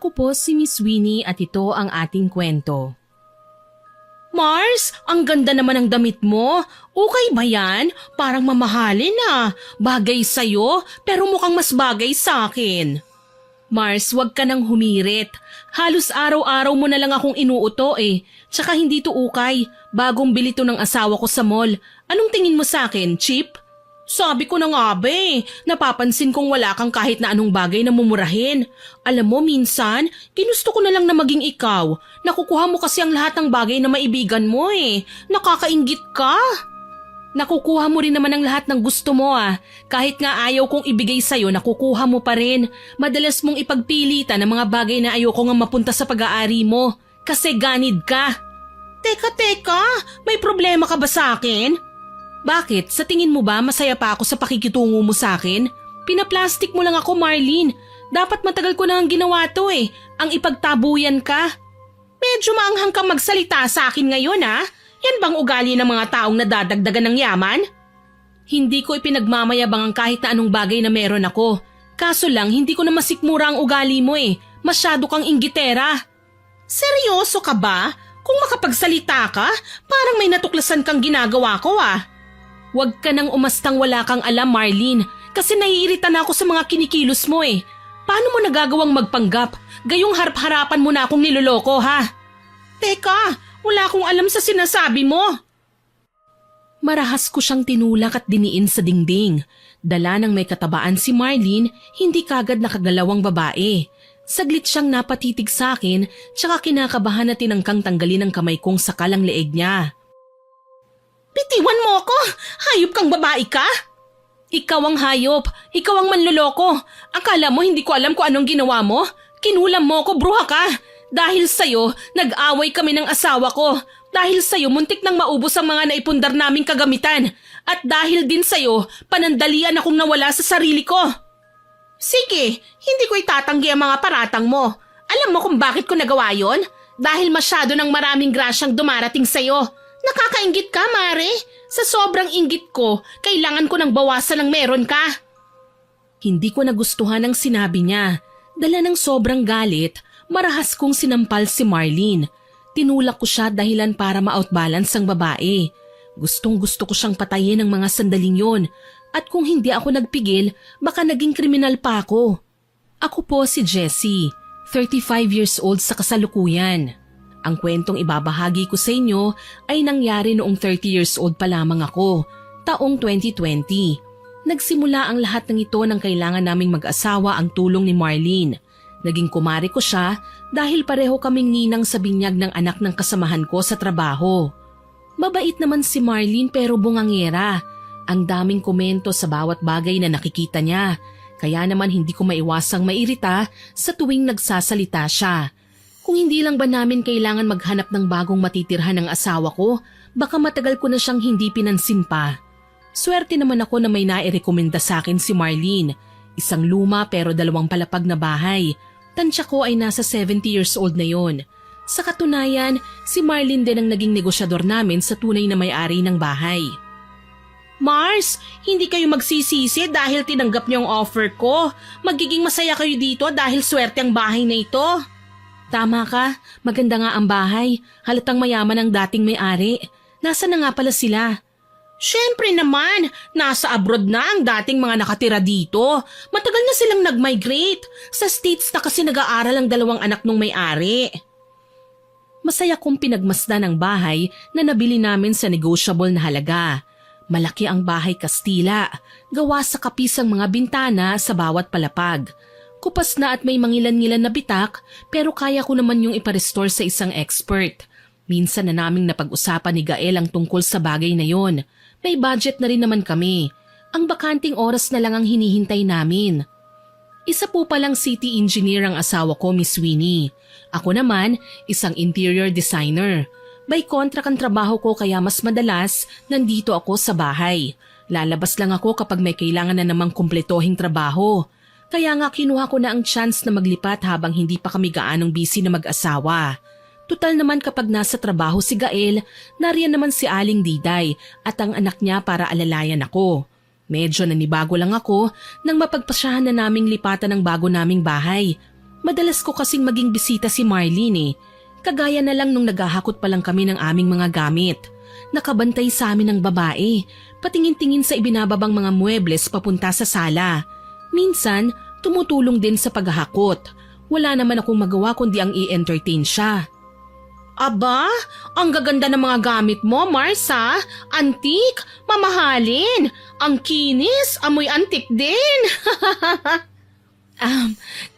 Ako po si Miss Winnie at ito ang ating kwento. Mars, ang ganda naman ng damit mo. Okay ba yan? Parang mamahalin ah. Bagay sa'yo, pero mukhang mas bagay sa akin. Mars, wag ka nang humirit. Halos araw-araw mo na lang akong inuuto eh. Tsaka hindi to ukay. Bagong bili to ng asawa ko sa mall. Anong tingin mo sa akin, cheap? Sabi ko na nga ba napapansin kong wala kang kahit na anong bagay na mumurahin. Alam mo minsan, ginusto ko na lang na maging ikaw. Nakukuha mo kasi ang lahat ng bagay na maibigan mo Nakakainggit ka. Nakukuha mo rin naman ang lahat ng gusto mo Kahit nga ayaw kong ibigay sa'yo, nakukuha mo pa rin. Madalas mong ipagpilitan ang mga bagay na ayoko nga mapunta sa pag-aari mo. Kasi ganid ka. Teka, may problema ka ba sa akin? Bakit? Sa tingin mo ba masaya pa ako sa pakikitungo mo sa akin? Pinaplastic mo lang ako, Marlene. Dapat matagal ko na ang ginawa to Ang ipagtabuyan ka. Medyo maanghang kang magsalita sa akin ngayon Yan bang ugali ng mga taong nadadagdagan ng yaman? Hindi ko ipinagmamayabang ang kahit na anong bagay na meron ako. Kaso lang, hindi ko na masikmura ang ugali mo Masyado kang inggitera. Seryoso ka ba? Kung makapagsalita ka, parang may natuklasan kang ginagawa ko Huwag ka nang umastang wala kang alam, Marlene, kasi naiirita na ako sa mga kinikilos mo Paano mo nagagawang magpanggap? Gayong harap-harapan mo na akong niloloko, ha? Teka, wala akong alam sa sinasabi mo. Marahas ko siyang tinulak at diniin sa dingding. Dala ng may katabaan si Marlene, hindi kagad nakagalawang babae. Saglit siyang napatitig sa akin, tsaka kinakabahan na tinangkang tanggalin ang kamay kong sakal ang leeg niya. Bitiwan mo ako! Hayop kang babae ka! Ikaw ang hayop! Ikaw ang manloloko! Akala mo hindi ko alam kung anong ginawa mo? Kinulam mo ako, bruha ka! Dahil sa'yo, nag-away kami ng asawa ko. Dahil sa'yo, muntik nang maubos ang mga naipundar naming kagamitan. At dahil din sa'yo, panandalian akong nawala sa sarili ko. Sige, hindi ko itatanggi ang mga paratang mo. Alam mo kung bakit ko nagawa yon? Dahil masyado ng maraming grasyang dumarating sa'yo. Nakakainggit ka, Mare. Sa sobrang inggit ko, kailangan ko ng bawasan ng meron ka. Hindi ko nagustuhan ang sinabi niya. Dala ng sobrang galit, marahas kong sinampal si Marlene. Tinulak ko siya dahilan para ma-outbalance ang babae. Gustong-gusto ko siyang patayin ng mga sandaling yon. At kung hindi ako nagpigil, baka naging kriminal pa ako. Ako po si Jessie, 35 years old sa kasalukuyan. Ang kwentong ibabahagi ko sa inyo ay nangyari noong 30 years old pa lamang ako, taong 2020. Nagsimula ang lahat ng ito nang kailangan naming mag-asawa ang tulong ni Marlene. Naging kumari ko siya dahil pareho kaming ninang sa binyag ng anak ng kasamahan ko sa trabaho. Mabait naman si Marlene pero bungangera. Ang daming komento sa bawat bagay na nakikita niya. Kaya naman hindi ko maiwasang mairita sa tuwing nagsasalita siya. Kung hindi lang ba namin kailangan maghanap ng bagong matitirhan ng asawa ko, baka matagal ko na siyang hindi pinansin pa. Swerte naman ako na may nairekomenda sa akin si Marlene. Isang luma pero 2 palapag na bahay. Tansya ko ay nasa 70 years old na yon. Sa katunayan, si Marlene din ang naging negosyador namin sa tunay na may-ari ng bahay. Mars, hindi kayo magsisisi dahil tinanggap niyo ang offer ko. Magiging masaya kayo dito dahil swerte ang bahay na ito. Tama ka, maganda nga ang bahay. Halatang mayaman ang dating may-ari. Nasaan na nga pala sila? Siyempre naman, nasa abroad na ang dating mga nakatira dito. Matagal na silang nag-migrate. Sa States na kasi nag-aaral ang 2 anak nung may-ari. Masaya kong pinagmasdan ang bahay na nabili namin sa negotiable na halaga. Malaki ang bahay Kastila, gawa sa kapisang mga bintana sa bawat palapag. Kupas na at may mangilan-ngilan na bitak pero kaya ko naman yung iparestore sa isang expert. Minsan na naming napag-usapan ni Gael ang tungkol sa bagay na yon. May budget na rin naman kami. Ang bakanting oras na lang ang hinihintay namin. Isa po palang city engineer ang asawa ko, Miss Winnie. Ako naman, isang interior designer. By contract ang trabaho ko kaya mas madalas nandito ako sa bahay. Lalabas lang ako kapag may kailangan na namang kumpletohing trabaho. Kaya nga kinuha ko na ang chance na maglipat habang hindi pa kami gaanong busy na mag-asawa. Tutal naman kapag nasa trabaho si Gael, nariyan naman si Aling Diday at ang anak niya para alalayan ako. Medyo nanibago lang ako nang mapagpasyahan na naming lipatan ng bago naming bahay. Madalas ko kasing maging bisita si Marlene eh. Kagaya na lang nung naghahakot pa lang kami ng aming mga gamit. Nakabantay sa amin ng babae, patingin-tingin sa ibinababang mga muebles papunta sa sala. Minsan, tumutulong din sa paghahakot. Wala naman akong magawa kundi ang i-entertain siya. Aba, ang gaganda ng mga gamit mo, Marsa. Antik, mamahalin. Ang kinis, amoy antik din.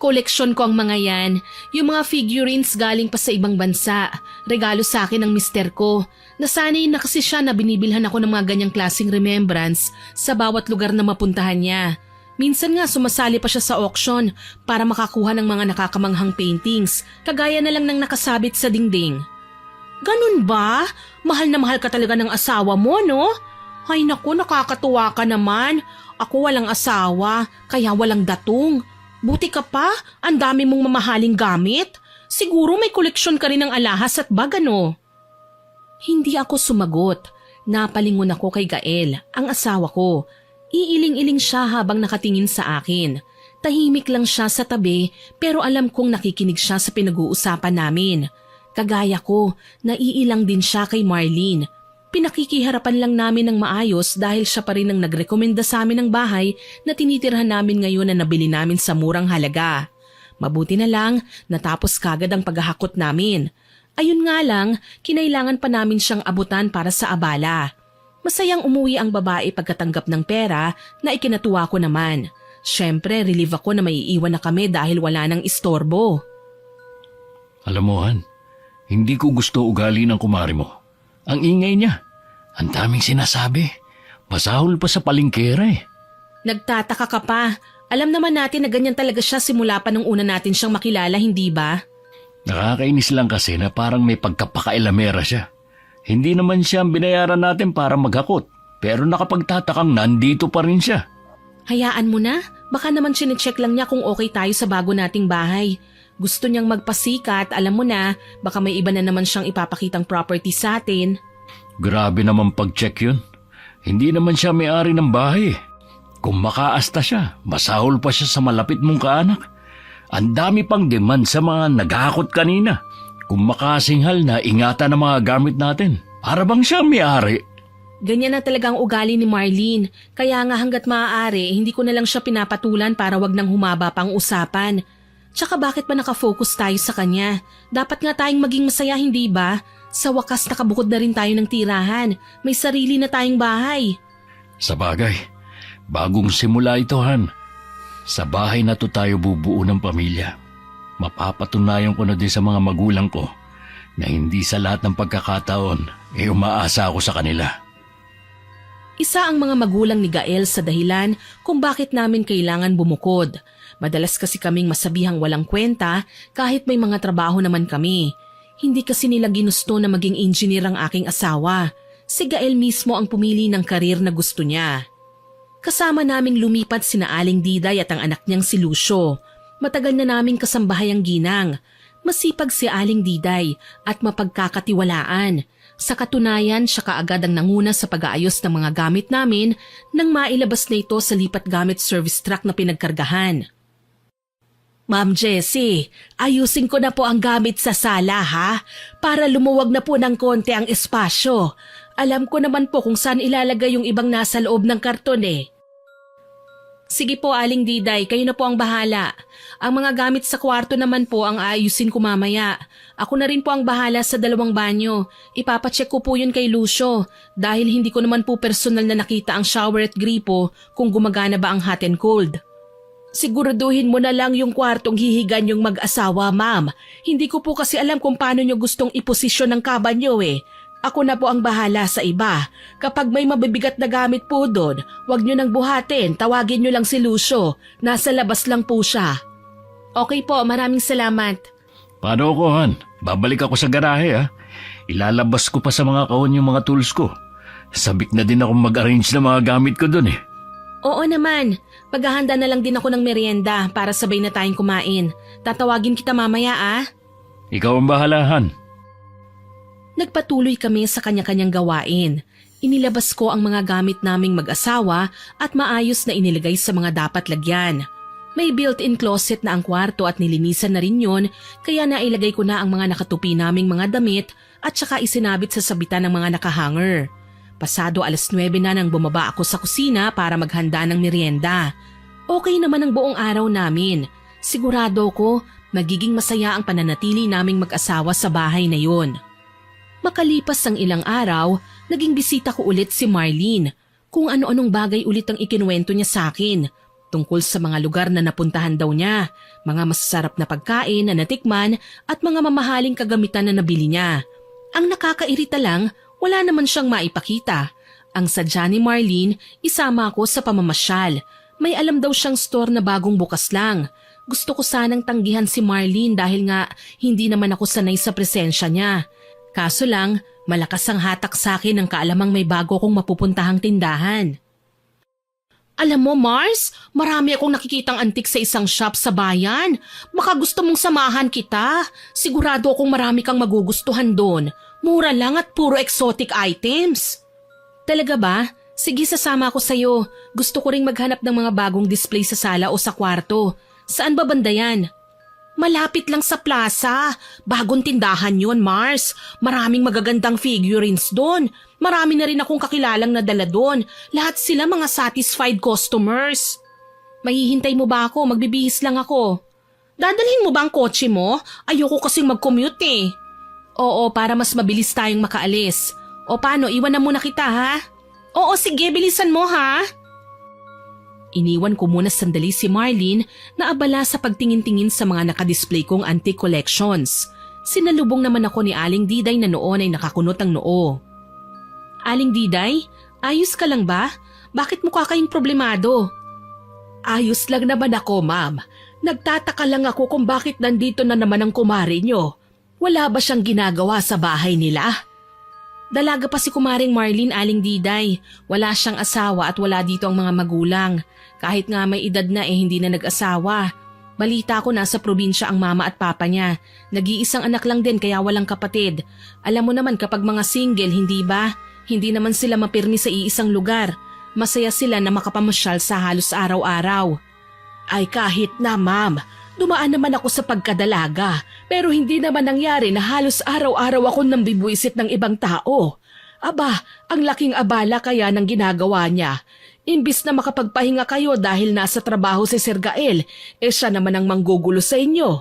Koleksyon ko ang mga yan. Yung mga figurines galing pa sa ibang bansa. Regalo sa akin ng mister ko. Nasanay na kasi siya na binibilhan ako ng mga ganyang klaseng remembrance sa bawat lugar na mapuntahan niya. Minsan nga sumasali pa siya sa auction para makakuha ng mga nakakamanghang paintings, kagaya na lang ng nakasabit sa dingding. Ganun ba? Mahal na mahal ka talaga ng asawa mo, no? Ay naku, nakakatuwa ka naman. Ako walang asawa, kaya walang datong. Buti ka pa, ang dami mong mamahaling gamit. Siguro may koleksyon ka rin ng alahas at bag, ano? Hindi ako sumagot. Napalingon ako kay Gael, ang asawa ko. Iiling-iling siya habang nakatingin sa akin. Tahimik lang siya sa tabi pero alam kong nakikinig siya sa pinag-uusapan namin. Kagaya ko, naiilang din siya kay Marlene. Pinakikiharapan lang namin ng maayos dahil siya pa rin ang nagrekomenda sa amin ng bahay na tinitirhan namin ngayon na nabili namin sa murang halaga. Mabuti na lang, natapos kagad ang paghahakot namin. Ayun nga lang, kinailangan pa namin siyang abutan para sa abala. Masayang umuwi ang babae pagkatanggap ng pera na ikinatuwa ko naman. Siyempre, relieve ako na maiiwan na kami dahil wala nang istorbo. Alam mo, Han, hindi ko gusto ugali ng kumari mo. Ang ingay niya. Ang daming sinasabi. Masahol pa sa palingkera eh. Nagtataka ka pa. Alam naman natin na ganyan talaga siya simula pa nung una natin siyang makilala, hindi ba? Nakakainis lang kasi na parang may pagkapakailamera siya. Hindi naman siya ang binayaran natin para maghakot. Pero nakapagtatakang nandito pa rin siya. Hayaan mo na. Baka naman sinecheck lang niya kung okay tayo sa bago nating bahay. Gusto niyang magpasikat, alam mo na, baka may iba na naman siyang ipapakitang property sa atin. Grabe naman pag-check yun. Hindi naman siya may-ari ng bahay. Kung makaasta siya, masahol pa siya sa malapit mong kaanak. Ang dami pang demand sa mga naghakot kanina. Kung makasinghal na ingatan ang mga gamit natin. Para bang siya may-ari? Ganyan na talaga ang ugali ni Marlene. Kaya nga hanggat maaari, hindi ko na lang siya pinapatulan para wag nang humaba pang usapan. Tsaka bakit ba nakafocus tayo sa kanya? Dapat nga tayong maging masaya, hindi ba? Sa wakas nakabukod na rin tayo ng tirahan. May sarili na tayong bahay. Sa bagay, bagong simula ito, Han. Sa bahay na to tayo bubuo ng pamilya. Mapapatunayan ko na din sa mga magulang ko na hindi sa lahat ng pagkakataon umaasa ako sa kanila. Isa ang mga magulang ni Gael sa dahilan kung bakit namin kailangan bumukod. Madalas kasi kaming masabihang walang kwenta kahit may mga trabaho naman kami. Hindi kasi nila ginusto na maging engineer ang aking asawa. Si Gael mismo ang pumili ng karir na gusto niya. Kasama naming lumipat sina Aling Diday at ang anak niyang si Lucio. Matagal na naming kasambahay ang ginang. Masipag si Aling Diday at mapagkakatiwalaan. Sa katunayan, siya kaagad ang nanguna sa pag-aayos ng mga gamit namin nang mailabas na ito sa lipat gamit service truck na pinagkargahan. Ma'am Jessie, ayusin ko na po ang gamit sa sala ha, para lumuwag na po ng konti ang espasyo. Alam ko naman po kung saan ilalagay yung ibang nasa loob ng karton eh. Sige po Aling Diday, kayo na po ang bahala. Ang mga gamit sa kwarto naman po ang aayusin ko mamaya. Ako na rin po ang bahala sa dalawang banyo. Ipapacheck ko po yun kay Lucio dahil hindi ko naman po personal na nakita ang shower at gripo kung gumagana ba ang hot and cold. Siguraduhin mo na lang yung kwartong hihigan yung mag-asawa, ma'am. Hindi ko po kasi alam kung paano nyo gustong iposisyon ng kaba nyo eh. Ako na po ang bahala sa iba. Kapag may mabibigat na gamit po doon, huwag nyo nang buhatin, tawagin nyo lang si Lucio. Nasa labas lang po siya. Okay po, maraming salamat. Paano ako, Han? Babalik ako sa garahe, ha? Ilalabas ko pa sa mga kahon yung mga tools ko. Sabik na din akong mag-arrange ng mga gamit ko doon eh. Oo naman. Paghahanda na lang din ako ng merienda para sabay na tayong kumain. Tatawagin kita mamaya, ah. Ikaw ang bahala, Han. Nagpatuloy kami sa kanya-kanyang gawain. Inilabas ko ang mga gamit naming mag-asawa at maayos na inilagay sa mga dapat lagyan. May built-in closet na ang kwarto at nilinisan na rin yun, kaya nailagay ko na ang mga nakatupi naming mga damit at saka isinabit sa sabitan ng mga nakahanger. Pasado 9:00 na nang bumaba ako sa kusina para maghanda ng merienda. Okay naman ang buong araw namin. Sigurado ko magiging masaya ang pananatili naming mag-asawa sa bahay na yun. Makalipas ang ilang araw, naging bisita ko ulit si Marlene. Kung ano-anong bagay ulit ang ikinuwento niya sa akin. Tungkol sa mga lugar na napuntahan daw niya, mga masasarap na pagkain na natikman at mga mamahaling kagamitan na nabili niya. Ang nakakairita lang, wala naman siyang maipakita. Ang sadya ni Marlene, isama ako sa pamamasyal. May alam daw siyang store na bagong bukas lang. Gusto ko sanang tanggihan si Marlene dahil nga hindi naman ako sanay sa presensya niya. Kaso lang, malakas ang hatak sa akin ng kaalamang may bago kong mapupuntahang tindahan. Alam mo, Mars, marami akong nakikitang antik sa isang shop sa bayan. Baka gusto mong samahan kita. Sigurado akong marami kang magugustuhan doon. Mura lang at puro exotic items. Talaga ba? Sige, sasama ako sa'yo. Gusto ko ring maghanap ng mga bagong display sa sala o sa kwarto. Saan ba banda yan? Malapit lang sa plaza. Bagong tindahan yun, Mars. Maraming magagandang figurines doon. Marami na rin akong kakilalang nadala doon. Lahat sila mga satisfied customers. Mahihintay mo ba ako? Magbibihis lang ako. Dadalhin mo ba ang kotse mo? Ayoko kasing mag-commute eh. Oo, para mas mabilis tayong makaalis. O paano, iwan na muna kita ha? Oo, sige, bilisan mo ha? Iniwan ko muna sandali si Marlene na abala sa pagtingin-tingin sa mga nakadisplay kong antique collections. Sinalubong naman ako ni Aling Diday na noon ay nakakunot ang noo. Aling Diday, ayos ka lang ba? Bakit mukha kayong problemado? Ayos lang naman ako, ma'am. Nagtataka lang ako kung bakit nandito na naman ang kumari nyo. Wala ba siyang ginagawa sa bahay nila? Dalaga pa si kumaring Marlene, Aling Diday. Wala siyang asawa at wala dito ang mga magulang. Kahit nga may edad na hindi na nag-asawa. Balita ko nasa probinsya ang mama at papa niya. Nag-iisang anak lang din kaya walang kapatid. Alam mo naman kapag mga single, hindi ba? Hindi naman sila mapirmi sa iisang lugar. Masaya sila na makapamasyal sa halos araw-araw. Ay kahit na, ma'am. Dumaan naman ako sa pagkadalaga, pero hindi naman nangyari na halos araw-araw ako nambibuisit ng ibang tao. Aba, ang laking abala kaya ng ginagawa niya. Imbis na makapagpahinga kayo dahil nasa trabaho si Sir Gael, siya naman ang manggugulo sa inyo.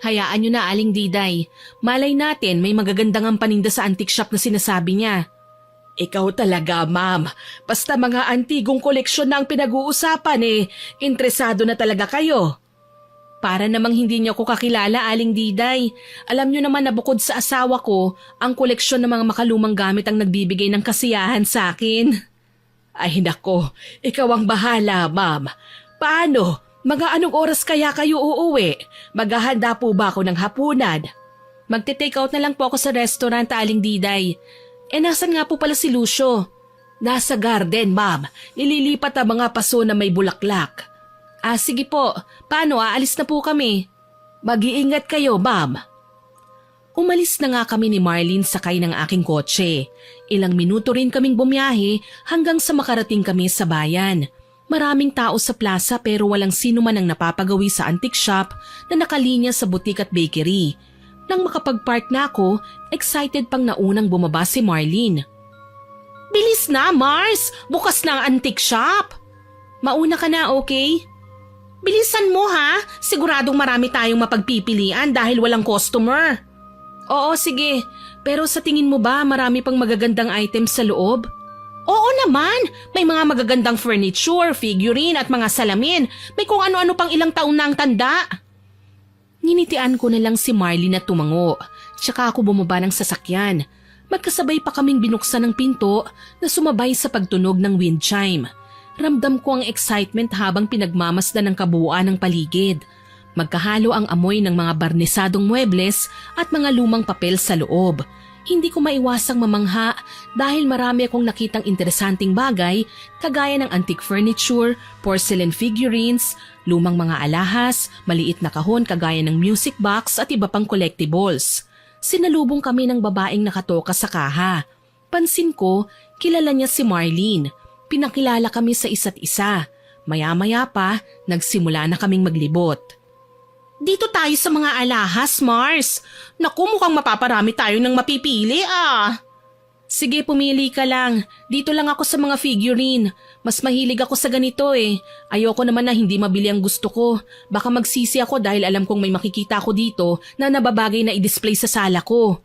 Hayaan niyo na, Aling Diday. Malay natin may magagandang ang paninda sa antique shop na sinasabi niya. Ikaw talaga, ma'am. Basta mga antigong koleksyon na ang pinag-uusapan interesado na talaga kayo. Para namang hindi niyo ko kakilala, Aling Diday. Alam niyo naman na bukod sa asawa ko, ang koleksyon ng mga makalumang gamit ang nagbibigay ng kasiyahan sa akin. Ay nako, ikaw ang bahala, ma'am. Paano? Mga anong oras kaya kayo uuwi? Maghahanda po ba ako ng hapunan? Magte-take out na lang po ako sa restaurant, Aling Diday. Nasan nga po pala si Lucio? Nasa garden, ma'am. Nililipat ang mga paso na may bulaklak. Sige po. Paano, aalis na po kami? Mag-iingat kayo, ma'am. Umalis na nga kami ni Marlene sakay ng aking kotse. Ilang minuto rin kaming bumiyahe hanggang sa makarating kami sa bayan. Maraming tao sa plaza pero walang sino man ang napapagawi sa antique shop na nakalinya sa butik at bakery. Nang makapag-park na ako, excited pang naunang bumaba si Marlene. Bilis na, Mars! Bukas na ang antique shop! Mauna ka na, okay? Bilisan mo ha! Siguradong marami tayong mapagpipilian dahil walang customer. Oo, sige. Pero sa tingin mo ba marami pang magagandang items sa loob? Oo naman. May mga magagandang furniture, figurine at mga salamin. May kung ano-ano pang ilang taon na ang tanda. Ninitian ko na lang si Marlene na tumango. Tsaka ako bumaba ng sasakyan. Magkasabay pa kaming binuksan ng pinto na sumabay sa pagtunog ng wind chime. Ramdam ko ang excitement habang pinagmamasdan ng kabuuan ng paligid. Magkahalo ang amoy ng mga barnisadong muebles at mga lumang papel sa loob. Hindi ko maiwasang mamangha dahil marami akong nakitang interesanting bagay kagaya ng antique furniture, porcelain figurines, lumang mga alahas, maliit na kahon kagaya ng music box at iba pang collectibles. Sinalubong kami ng babaeng nakatoka sa kaha. Pansin ko, kilala niya si Marlene. Pinakilala kami sa isa't isa. Maya-maya pa, nagsimula na kaming maglibot. Dito tayo sa mga alahas, Mars. Naku, mukhang mapaparami tayo ng mapipili ah. Sige, pumili ka lang. Dito lang ako sa mga figurine. Mas mahilig ako sa ganito eh. Ayoko naman na hindi mabili ang gusto ko. Baka magsisi ako dahil alam kong may makikita ako dito na nababagay na i-display sa sala ko.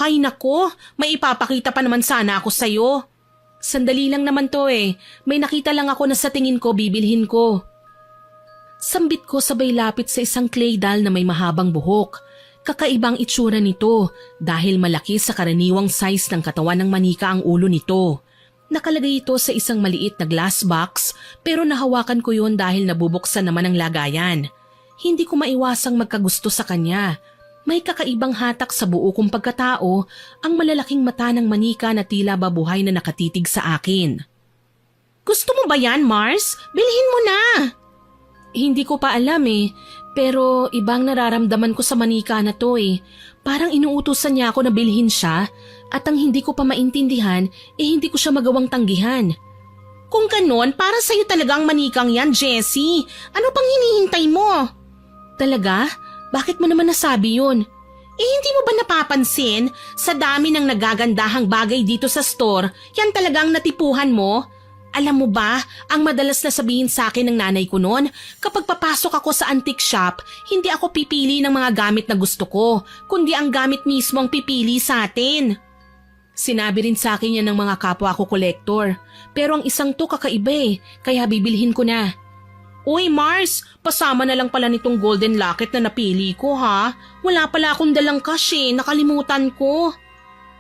Hay nako, may ipapakita pa naman sana ako sa'yo. Sandali lang naman to eh. May nakita lang ako na sa tingin ko bibilhin ko. Sambit ko sabay lapit sa isang clay doll na may mahabang buhok. Kakaibang itsura nito dahil malaki sa karaniwang size ng katawan ng manika ang ulo nito. Nakalagay ito sa isang maliit na glass box pero nahawakan ko yun dahil nabubuksan naman ang lagayan. Hindi ko maiwasang magkagusto sa kanya. May kakaibang hatak sa buo kong pagkatao ang malalaking mata ng manika na tila babuhay na nakatitig sa akin. Gusto mo ba yan, Mars? Bilhin mo na! Hindi ko pa alam eh, pero ibang nararamdaman ko sa manika na to eh. Parang inuutusan niya ako na bilhin siya at ang hindi ko pa maintindihan hindi ko siya magawang tanggihan. Kung ganon, para sa'yo talaga ang manikang yan, Jessie. Ano pang hinihintay mo? Talaga? Bakit mo naman nasabi yun? Hindi mo ba napapansin? Sa dami ng nagagandahang bagay dito sa store, yan talagang natipuhan mo? Alam mo ba, ang madalas na sabihin sa akin ng nanay ko noon, kapag papasok ako sa antique shop, hindi ako pipili ng mga gamit na gusto ko, kundi ang gamit mismo ang pipili sa atin. Sinabi rin sa akin yan ng mga kapwa ko kolektor, pero ang isang to kakaiba kaya bibilhin ko na. Uy Mars, pasama na lang pala nitong golden locket na napili ko ha. Wala pala akong dalang cash nakalimutan ko.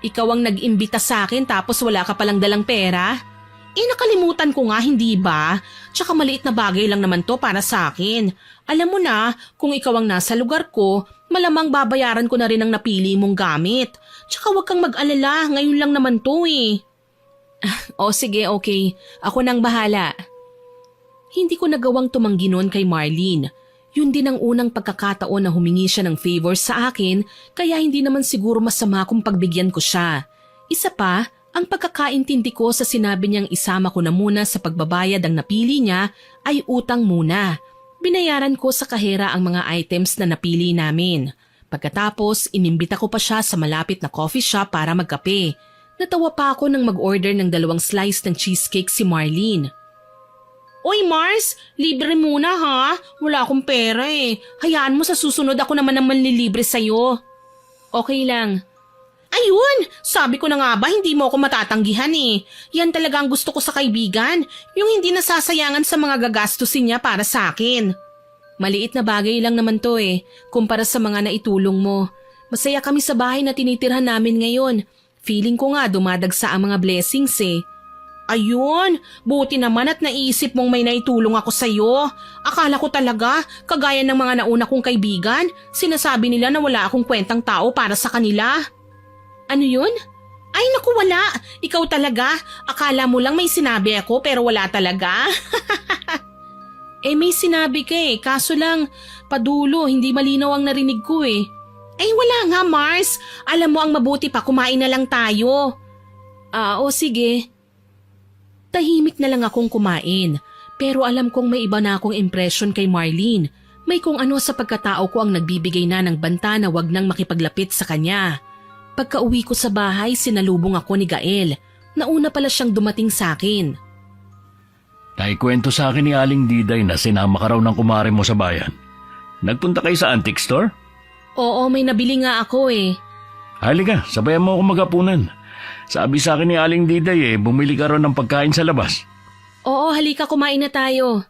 Ikaw ang nag-imbita sa akin tapos wala ka palang dalang pera? Nakalimutan ko nga, hindi ba? Tsaka maliit na bagay lang naman to para sa akin. Alam mo na, kung ikaw ang nasa lugar ko, malamang babayaran ko na rin ang napili mong gamit. Tsaka huwag kang mag-alala, ngayon lang naman to O sige, okay. Ako nang bahala. Hindi ko nagawang tumanggi noon kay Marlene. Yun din ang unang pagkakataon na humingi siya ng favor sa akin kaya hindi naman siguro masama kung pagbigyan ko siya. Isa pa, ang pagkakaintindi ko sa sinabi niyang isama ko na muna sa pagbabayad ang napili niya ay utang muna. Binayaran ko sa kahera ang mga items na napili namin. Pagkatapos, inimbita ko pa siya sa malapit na coffee shop para magkape. Natawa pa ako nang mag-order ng 2 slice ng cheesecake si Marlene. Oy Mars, libre muna ha. Wala akong pera Hayaan mo sa susunod ako naman ang manlilibre sa'yo. Okay lang. Ayun, sabi ko na nga ba hindi mo ako matatanggihan Yan talaga ang gusto ko sa kaibigan. Yung hindi nasasayangan sa mga gagastusin niya para sa akin. Maliit na bagay lang naman to kumpara sa mga naitulong mo. Masaya kami sa bahay na tinitirhan namin ngayon. Feeling ko nga dumadagsa ang mga blessings Ayun, buti naman at naisip mong may naitulong ako sa'yo. Akala ko talaga, kagaya ng mga nauna kong kaibigan, sinasabi nila na wala akong kwentang tao para sa kanila. Ano yun? Ay naku, wala. Ikaw talaga. Akala mo lang may sinabi ako pero wala talaga. May sinabi ka kaso lang, padulo, hindi malinaw ang narinig ko Ay wala nga Mars, alam mo ang mabuti pa kumain na lang tayo. O sige. Tahimik na lang akong kumain, pero alam kong may iba na akong impression kay Marlene. May kung ano sa pagkatao ko ang nagbibigay na ng banta na wag nang makipaglapit sa kanya. Pagka-uwi ko sa bahay, sinalubong ako ni Gael. Nauna pala siyang dumating sa akin. Naikwento sa akin ni Aling Diday na sinama ka raw ng kumare mo sa bayan. Nagpunta kayo sa antique store? Oo, may nabili nga ako Halika, sabayan mo ako maghapunan. Sabi sa akin ni Aling Diday bumili ka raw ng pagkain sa labas. Oo, halika kumain na tayo.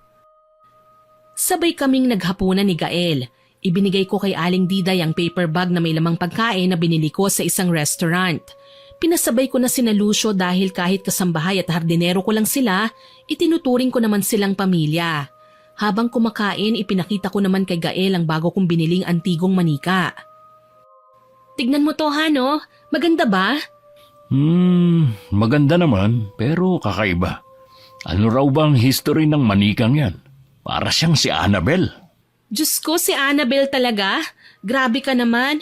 Sabay kaming naghapunan ni Gael. Ibinigay ko kay Aling Diday ang paper bag na may lamang pagkain na binili ko sa isang restaurant. Pinasabay ko na sina Lucio dahil kahit kasambahay at hardinero ko lang sila, itinuturing ko naman silang pamilya. Habang kumakain, ipinakita ko naman kay Gael ang bago kong biniling antigong manika. Tignan mo to no? Maganda ba? Maganda naman pero kakaiba. Ano raw bang history ng manikang yan? Para siyang si Annabelle. Diyos ko, si Annabelle talaga? Grabe ka naman.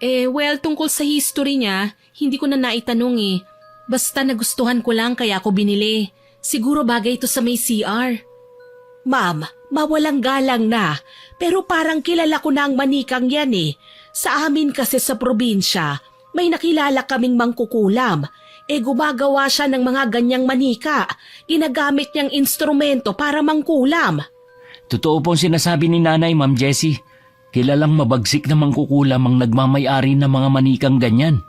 Well, tungkol sa history niya, hindi ko na naitanong Basta nagustuhan ko lang kaya ako binili. Siguro bagay ito sa may CR. Ma'am, mawalang galang na, pero parang kilala ko na ang manikang yan eh. Sa amin kasi sa probinsya, may nakilala kaming mangkukulam. Gumagawa siya ng mga ganyang manika. Ginagamit niyang instrumento para mangkulam. Totoo po ang sinasabi ni Nanay, Ma'am Jessie. Kilalang mabagsik na mangkukulam ang nagmamay-ari ng mga manikang ganyan.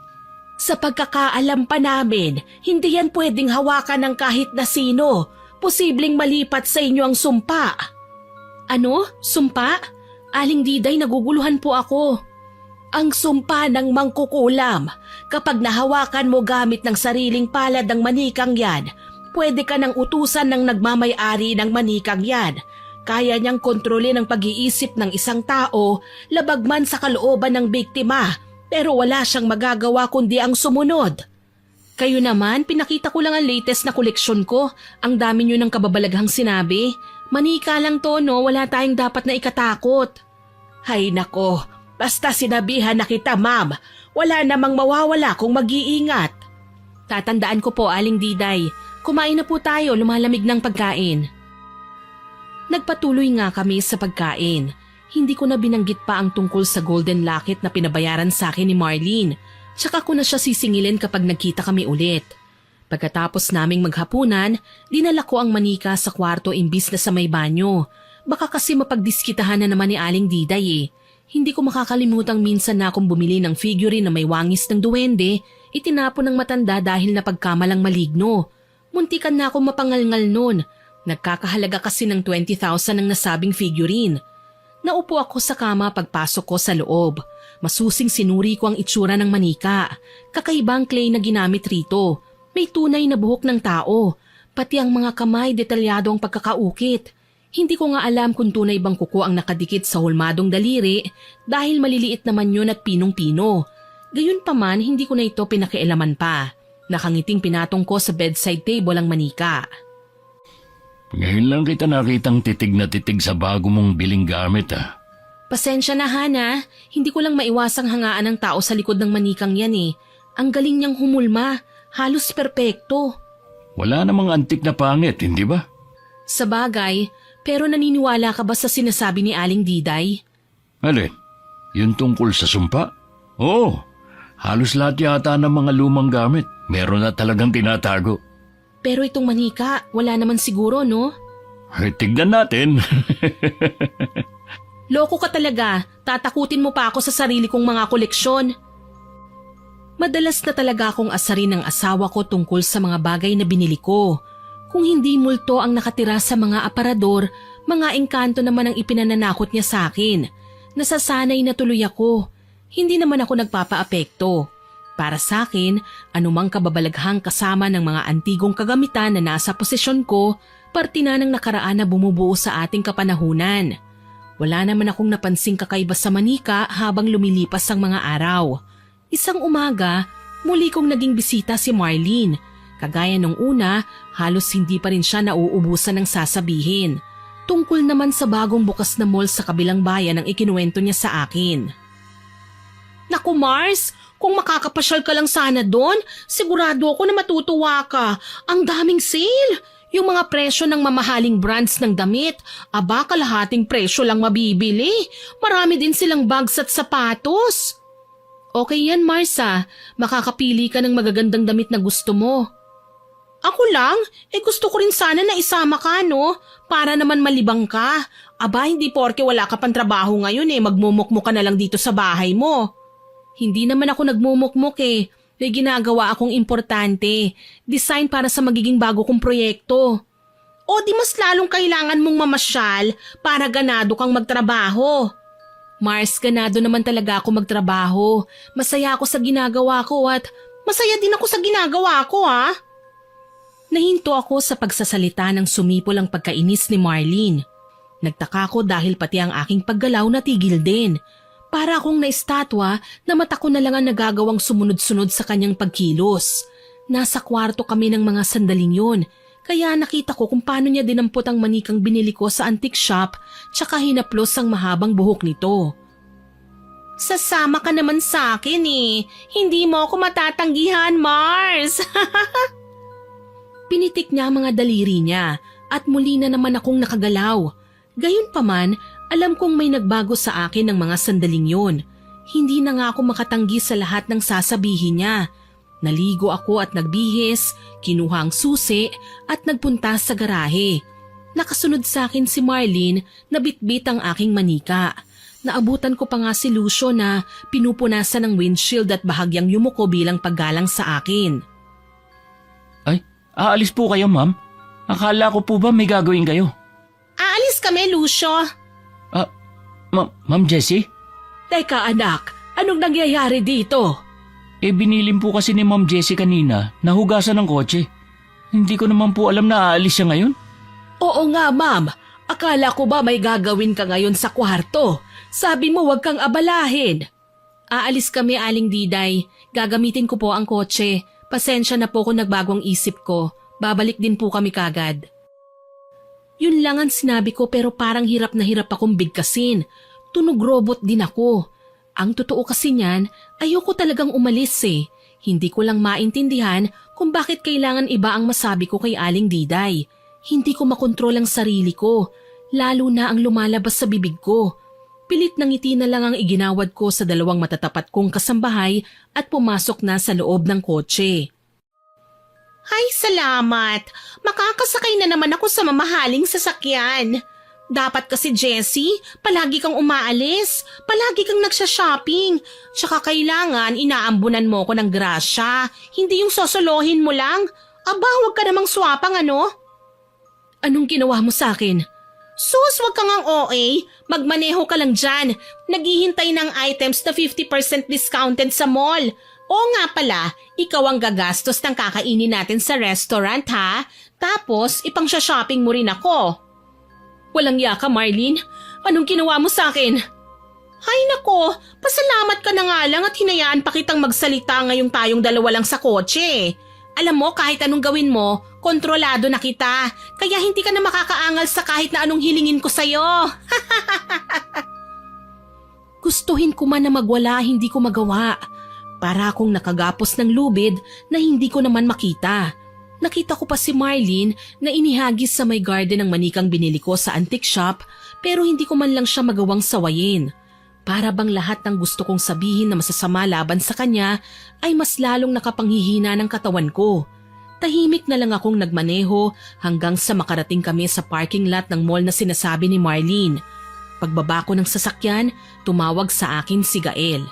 Sa pagkakaalam pa namin, hindi yan pwedeng hawakan ng kahit na sino. Posibleng malipat sa inyo ang sumpa. Ano? Sumpa? Aling Diday, naguguluhan po ako. Ang sumpa ng mangkukulam. Kapag nahawakan mo gamit ng sariling palad ng manikang yan, pwede ka nang utusan ng nagmamay-ari ng manikang yan. Kaya niyang kontrolin ang pag-iisip ng isang tao, labag man sa kalooban ng biktima, pero wala siyang magagawa kundi ang sumunod. Kayo naman, pinakita ko lang ang latest na koleksyon ko. Ang dami niyo ng kababalaghang sinabi. Manika lang to, no? Wala tayong dapat na ikatakot. Hay nako, basta sinabihan na kita, ma'am. Wala namang mawawala kung mag-iingat. Tatandaan ko po, Aling Diday. Kumain na po tayo, lumalamig ng pagkain. Nagpatuloy nga kami sa pagkain. Hindi ko na binanggit pa ang tungkol sa golden locket na pinabayaran sa akin ni Marlene. Tsaka ko na siya sisingilin kapag nagkita kami ulit. Pagkatapos naming maghapunan, dinala ko ang manika sa kwarto imbis na sa may banyo. Baka kasi mapagdiskitahan na naman ni Aling Diday eh. Hindi ko makakalimutang minsan na akong bumili ng figurine na may wangis ng duwende, itinapon ng matanda dahil napagkamalang maligno. Muntikan na akong mapangalngal noon. Nagkakahalaga kasi ng 20,000 ang nasabing figurine. Naupo ako sa kama pagpasok ko sa loob. Masusing sinuri ko ang itsura ng manika. Kakaibang clay na ginamit rito. May tunay na buhok ng tao. Pati ang mga kamay detalyado ang pagkakaukit. Hindi ko nga alam kung tunay bang kuko ang nakadikit sa hulmadong daliri dahil maliliit naman yun at pinong-pino. Gayunpaman, hindi ko na ito pinakialaman pa. Nakangiting pinatong ko sa bedside table ang manika. Ngayon lang kita nakitang titig na titig sa bago mong biling gamit ah. Pasensya na, Hana. Hindi ko lang maiwasang hangaan ng tao sa likod ng manikang yan eh. Ang galing niyang humulma. Halos perpekto. Wala namang antik na pangit, hindi ba? Sa bagay, pero naniniwala ka ba sa sinasabi ni Aling Diday? Alin? Yun tungkol sa sumpa? Oo. Halos lahat yata ng mga lumang gamit. Meron na talagang tinatago. Pero itong manika, wala naman siguro, no? Tignan natin. Loko ka talaga. Tatakutin mo pa ako sa sarili kong mga koleksyon. Madalas na talaga akong asarin ng asawa ko tungkol sa mga bagay na binili ko. Kung hindi multo ang nakatira sa mga aparador, mga engkanto naman ang ipinananakot niya sa akin. Nasasanay na tuloy ako. Hindi naman ako nagpapaapekto. Para sa akin, anumang kababalaghang kasama ng mga antigong kagamitan na nasa posisyon ko, parte na ng nakaraan na bumubuo sa ating kapanahunan. Wala naman akong napansing kakaiba sa manika habang lumilipas ang mga araw. Isang umaga, muli kong naging bisita si Marlene. Kagaya nung una, halos hindi pa rin siya nauubusan ng sasabihin. Tungkol naman sa bagong bukas na mall sa kabilang bayan ang ikinuwento niya sa akin. Naku Mars, kung makakapasyal ka lang sana doon, sigurado ako na matutuwa ka. Ang daming sale. Yung mga presyo ng mamahaling brands ng damit, aba kalahating presyo lang mabibili. Marami din silang bags at sapatos. Okay yan Marsa, makakapili ka ng magagandang damit na gusto mo. Ako lang? Gusto ko rin sana na isama ka, no? Para naman malibang ka. Aba, hindi porke wala ka pang trabaho ngayon magmumukmuk ka na lang dito sa bahay mo. Hindi naman ako nagmumukmuk May ginagawa akong importante. Design para sa magiging bago kong proyekto. O di mas lalong kailangan mong mamasyal para ganado kang magtrabaho. Mars, ganado naman talaga ako magtrabaho. Masaya ako sa ginagawa ko at masaya din ako sa ginagawa ko ha. Nahinto ako sa pagsasalita ng sumipol ang pagkainis ni Marlene. Nagtaka ko dahil pati ang aking paggalaw natigil din. Para akong naistatwa na mata ko na lang ang nagagawang sumunod-sunod sa kanyang pagkilos. Nasa kwarto kami ng mga sandaling yun, kaya nakita ko kung paano niya dinampot ang manikang binili ko sa antique shop tsaka hinaplos ang mahabang buhok nito. Sasama ka naman sa akin Hindi mo ako matatanggihan, Mars. Pinitik niya ang mga daliri niya at muli na naman akong nakagalaw. Gayunpaman, alam kong may nagbago sa akin ng mga sandaling yon. Hindi na nga ako makatanggi sa lahat ng sasabihin niya. Naligo ako at nagbihis, kinuha ang susi at nagpunta sa garahe. Nakasunod sa akin si Marlene na bitbit ang aking manika. Naabutan ko pa nga si Lucio na pinupunasan ng windshield at bahagyang yumuko bilang paggalang sa akin. Ay, aalis po kayo, ma'am? Akala ko po ba may gagawin kayo? Aalis kami, Lucio. Ma'am Jessie? Teka anak, anong nangyayari dito? Binilin po kasi ni Ma'am Jessie kanina na hugasan ng kotse. Hindi ko naman po alam na aalis siya ngayon. Oo nga, ma'am. Akala ko ba may gagawin ka ngayon sa kwarto? Sabi mo wag kang abalahin. Aalis kami, Aling Diday. Gagamitin ko po ang kotse. Pasensya na po kung nagbagong isip ko. Babalik din po kami kagad. Yun lang ang sinabi ko pero parang hirap na hirap akong bigkasin. Tunog robot din ako. Ang totoo kasi niyan, ayoko talagang umalis eh. Hindi ko lang maintindihan kung bakit kailangan iba ang masabi ko kay Aling Diday. Hindi ko makontrol ang sarili ko, lalo na ang lumalabas sa bibig ko. Pilit ng ngiti na lang ang iginawad ko sa dalawang matatapat kong kasambahay at pumasok na sa loob ng kotse. Ay, salamat! Makakasakay na naman ako sa mamahaling sasakyan. Dapat kasi, Jessie, palagi kang umaalis, palagi kang nagsha-shopping. Tsaka kailangan inaambunan mo ko ng grasya, hindi yung sosolohin mo lang. Aba, huwag ka namang swapang ano? Anong ginawa mo sa akin? Sus, wag kang ang OA. Magmaneho ka lang dyan. Naghihintay ng items na 50% discounted sa mall. Oo nga pala, ikaw ang gagastos ng kakainin natin sa restaurant ha? Tapos, ipang-shopping mo rin ako. Walang yaka, Marlene. Anong ginawa mo sa akin? Hay nako, pasalamat ka na nga lang at hinayaan pa kitang magsalita ngayong tayong dalawa lang sa kotse. Alam mo, kahit anong gawin mo, kontrolado na kita. Kaya hindi ka na makakaangal sa kahit na anong hilingin ko sa'yo. Gustuhin ko man na magwala, hindi ko magawa. Para akong nakagapos ng lubid na hindi ko naman makita. Nakita ko pa si Marlene na inihagis sa may garden ng manikang binili ko sa antique shop pero hindi ko man lang siya magawang sawayin. Para bang lahat ng gusto kong sabihin na masasama laban sa kanya ay mas lalong nakapanghihina ng katawan ko. Tahimik na lang akong nagmaneho hanggang sa makarating kami sa parking lot ng mall na sinasabi ni Marlene. Pagbaba ko ng sasakyan, tumawag sa akin si Gael.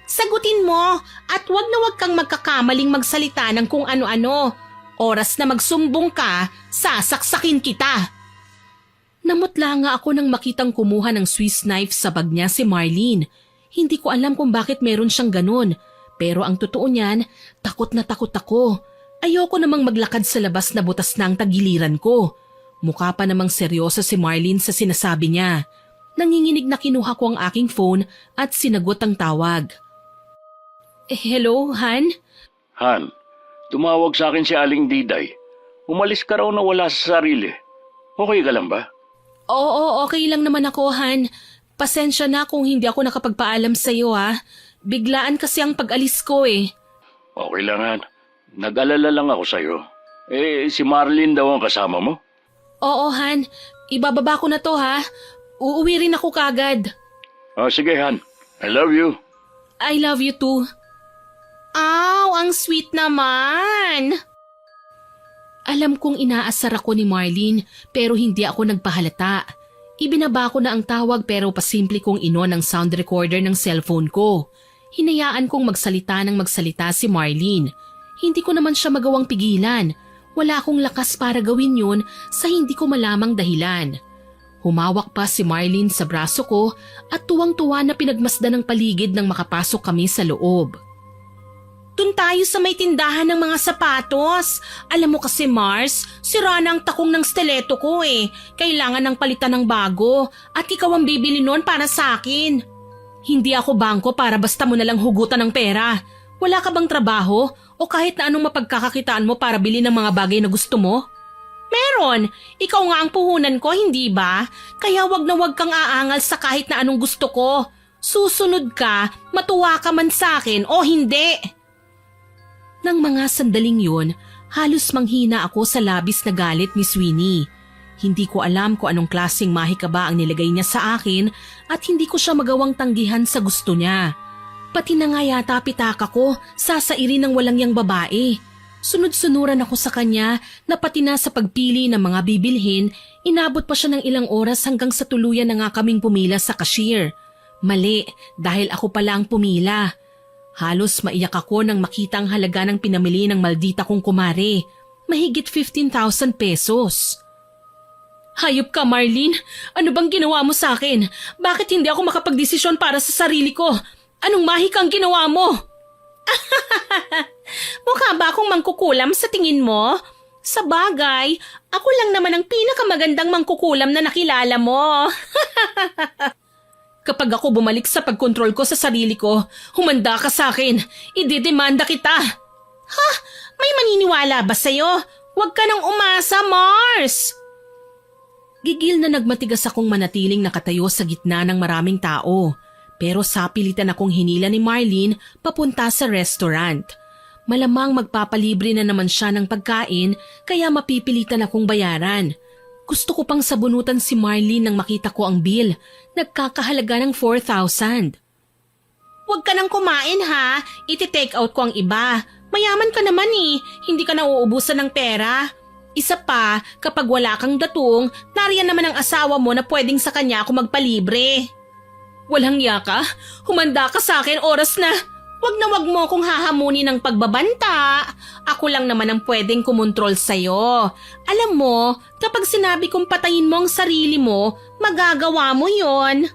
Sagutin mo at wag na wag kang magkakamaling magsalita ng kung ano-ano. Oras na magsumbong ka, sasaksakin kita. Namutla nga ako nang makitang kumuha ng Swiss knife sa bag niya si Marlene. Hindi ko alam kung bakit meron siyang ganun. Pero ang totoo niyan, takot na takot ako. Ayoko namang maglakad sa labas na butas na ang tagiliran ko. Mukha pa namang seryoso si Marlene sa sinasabi niya. Nanginginig na kinuha ko ang aking phone at sinagot ang tawag. Hello, Han? Han, tumawag sa akin si Aling Diday. Umalis ka raw na wala sa sarili. Okay ka lang ba? Oo, okay lang naman ako, Han. Pasensya na kung hindi ako nakapagpaalam sa iyo, ha. Biglaan kasi ang pag-alis ko, eh. Okay lang, Han. Nag-alala lang ako sa'yo. Si Marlene daw ang kasama mo? Oo, Han. Ibababa ko na to, ha. Uuwi rin ako kagad. Sige, Han. I love you. I love you too. Aw, ang sweet naman. Alam kong inaasar ako ni Marlene pero hindi ako nagpahalata. Ibinaba ko na ang tawag pero pasimple kong inon ang sound recorder ng cellphone ko. Hinayaan kong magsalita ng magsalita si Marlene. Hindi ko naman siya magawang pigilan. Wala akong lakas para gawin yun sa hindi ko malamang dahilan. Humawak pa si Marlene sa braso ko at tuwang-tuwa na pinagmasdan ng paligid nang makapasok kami sa loob. Doon tayo sa may tindahan ng mga sapatos. Alam mo kasi Mars, sira na ang takong ng stiletto ko eh. Kailangan ng palitan ng bago at ikaw ang bibili nun para sa akin. Hindi ako bangko para basta mo nalang hugutan ng pera. Wala ka bang trabaho o kahit na anong mapagkakakitaan mo para bili ng mga bagay na gusto mo? Meron. Ikaw nga ang puhunan ko, hindi ba? Kaya wag na wag kang aangal sa kahit na anong gusto ko. Susunod ka, matuwa ka man sa akin o hindi. Nang mga sandaling yun, Halos manghina ako sa labis na galit ni Sweeney. Hindi ko alam kung anong klaseng mahikaba ang nilagay niya sa akin at hindi ko siya magawang tanggihan sa gusto niya. Pati na nga yata pitaka ko, sasairin ng walang yang babae. Sunod-sunuran ako sa kanya na pati na sa pagpili ng mga bibilhin, inabot pa siya ng ilang oras hanggang sa tuluyan na nga kaming pumila sa cashier. Mali, dahil ako pala ang pumila. Halos maiyak ako nang makita ang halaga ng pinamili ng maldita kong kumare. Mahigit 15,000 pesos. Hayop ka, Marlene. Ano bang ginawa mo sa akin? Bakit hindi ako makapagdesisyon para sa sarili ko? Anong mahikang ginawa mo? Mukha ba akong mangkukulam sa tingin mo? Sa bagay, ako lang naman ang pinakamagandang mangkukulam na nakilala mo. Kapag ako bumalik sa pagkontrol ko sa sarili ko, humanda ka sa akin. Ididemanda kita. Ha? May maniniwala ba sa'yo? Huwag ka nang umasa, Mars! Gigil na nagmatigas akong manatiling nakatayo sa gitna ng maraming tao. Pero sapilitan akong hinila ni Marlene papunta sa restaurant. Malamang magpapalibre na naman siya ng pagkain kaya mapipilitan akong bayaran. Gusto ko pang sabunutan si Marlene nang makita ko ang bill. Nagkakahalaga ng 4,000. Huwag ka nang kumain ha. Iti-take out ko ang iba. Mayaman ka naman eh. Hindi ka nauubusan ng pera. Isa pa, kapag wala kang datong, nariyan naman ang asawa mo na pwedeng sa kanya ako magpalibre. Walang yaka? Humanda ka sa akin, oras na. Wag mo akong hahamunin ng pagbabanta. Ako lang naman ang pwedeng kumontrol sa'yo. Alam mo, kapag sinabi kong patayin mo ang sarili mo, magagawa mo yon.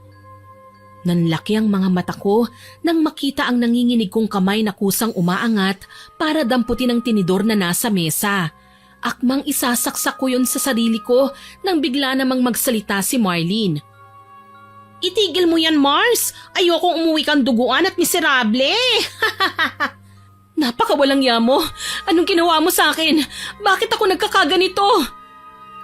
Nanlaki ang mga mata ko nang makita ang nanginginig kong kamay na kusang umaangat para damputin ang tinidor na nasa mesa. Akmang isasaksak ko yun sa sarili ko nang bigla namang magsalita si Marlene. Itigil mo yan, Mars! Ayokong umuwi kang duguan at miserable! Napakawalang yamo! Anong ginawa mo sa akin? Bakit ako nagkakaganito?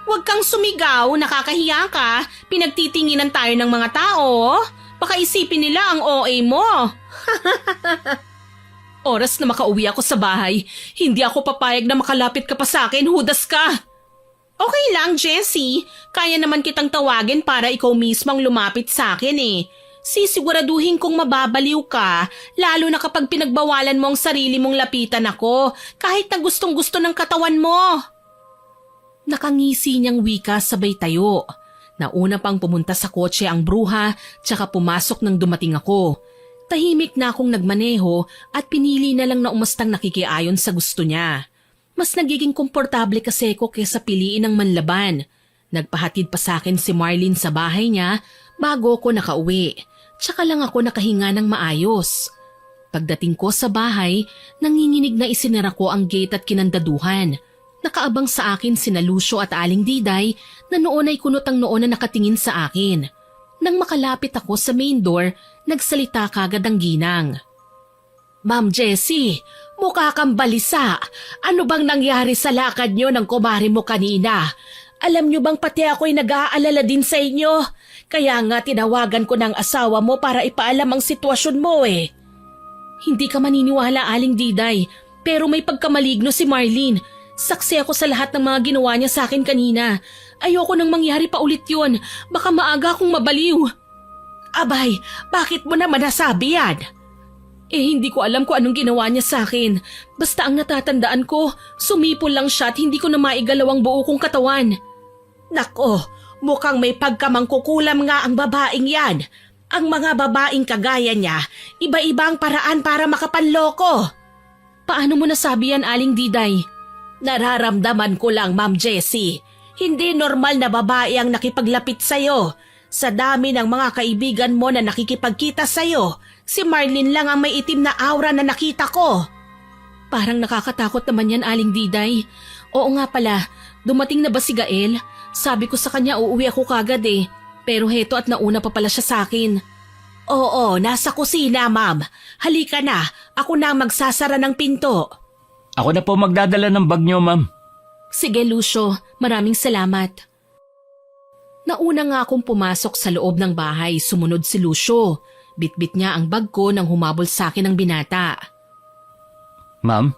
Huwag kang sumigaw, nakakahiya ka. Pinagtitinginan tayo ng mga tao. Baka isipin nila ang OA mo. Oras na makauwi ako sa bahay, hindi ako papayag na makalapit ka pa sa akin, hudas ka! Okay lang, Jessie. Kaya naman kitang tawagin para ikaw mismo ang lumapit sa akin eh. Sisiguraduhin kong mababaliw ka, lalo na kapag pinagbawalan mo ang sarili mong lapitan ako, kahit na gustong-gusto ng katawan mo. Nakangisi niyang wika sabay tayo. Nauna pang pumunta sa kotse ang bruha, tsaka pumasok nang dumating ako. Tahimik na akong nagmaneho at pinili na lang na umastang nakikiayon sa gusto niya. Mas nagiging komportable kasi ko kaysa piliin ng manlaban. Nagpahatid pa sa akin si Marlene sa bahay niya bago ko nakauwi. Tsaka lang ako nakahinga ng maayos. Pagdating ko sa bahay, nanginginig na isinara ko ang gate at kinandaduhan. Nakaabang sa akin sina Lucio at Aling Diday na noon ay kunot ang noon na nakatingin sa akin. Nang makalapit ako sa main door, nagsalita kagad ang ginang. Ma'am Jessie, mukha kang balisa. Ano bang nangyari sa lakad nyo ng kumari mo kanina? Alam nyo bang pati ako'y nag-aalala din sa inyo? Kaya nga tinawagan ko ng asawa mo para ipaalam ang sitwasyon mo eh. Hindi ka maniniwala, Aling Diday, pero may pagkamaligno si Marlene. Saksi ako sa lahat ng mga ginawa niya sa akin kanina. Ayoko nang mangyari pa ulit yun. Baka maaga akong mabaliw. Abay, bakit mo naman nasabi yan? Hindi ko alam kung anong ginawa niya sa akin. Basta ang natatandaan ko, sumipol lang siya at hindi ko na maigalaw ang buo kong katawan. Nako, mukhang may pagkamangkukulam nga ang babaeng yan. Ang mga babaeng kagaya niya, iba-ibang paraan para makapanloko. Paano mo nasabi yan, Aling Diday? Nararamdaman ko lang, Ma'am Jessie. Hindi normal na babae ang nakipaglapit sa'yo. Sa dami ng mga kaibigan mo na nakikipagkita sa'yo, si Marlene lang ang may itim na aura na nakita ko. Parang nakakatakot naman yan, Aling Diday. Oo nga pala, dumating na ba si Gael? Sabi ko sa kanya uuwi ako kagad eh. Pero heto at nauna pa pala siya sa akin. Oo, nasa kusina, ma'am. Halika na, ako na ang magsasara ng pinto. Ako na po magdadala ng bag niyo, ma'am. Sige, Lucio. Maraming salamat. Nauna nga akong pumasok sa loob ng bahay, sumunod si Lucio. Bitbit niya ang bag ko nang humabol sa akin ng binata. Ma'am,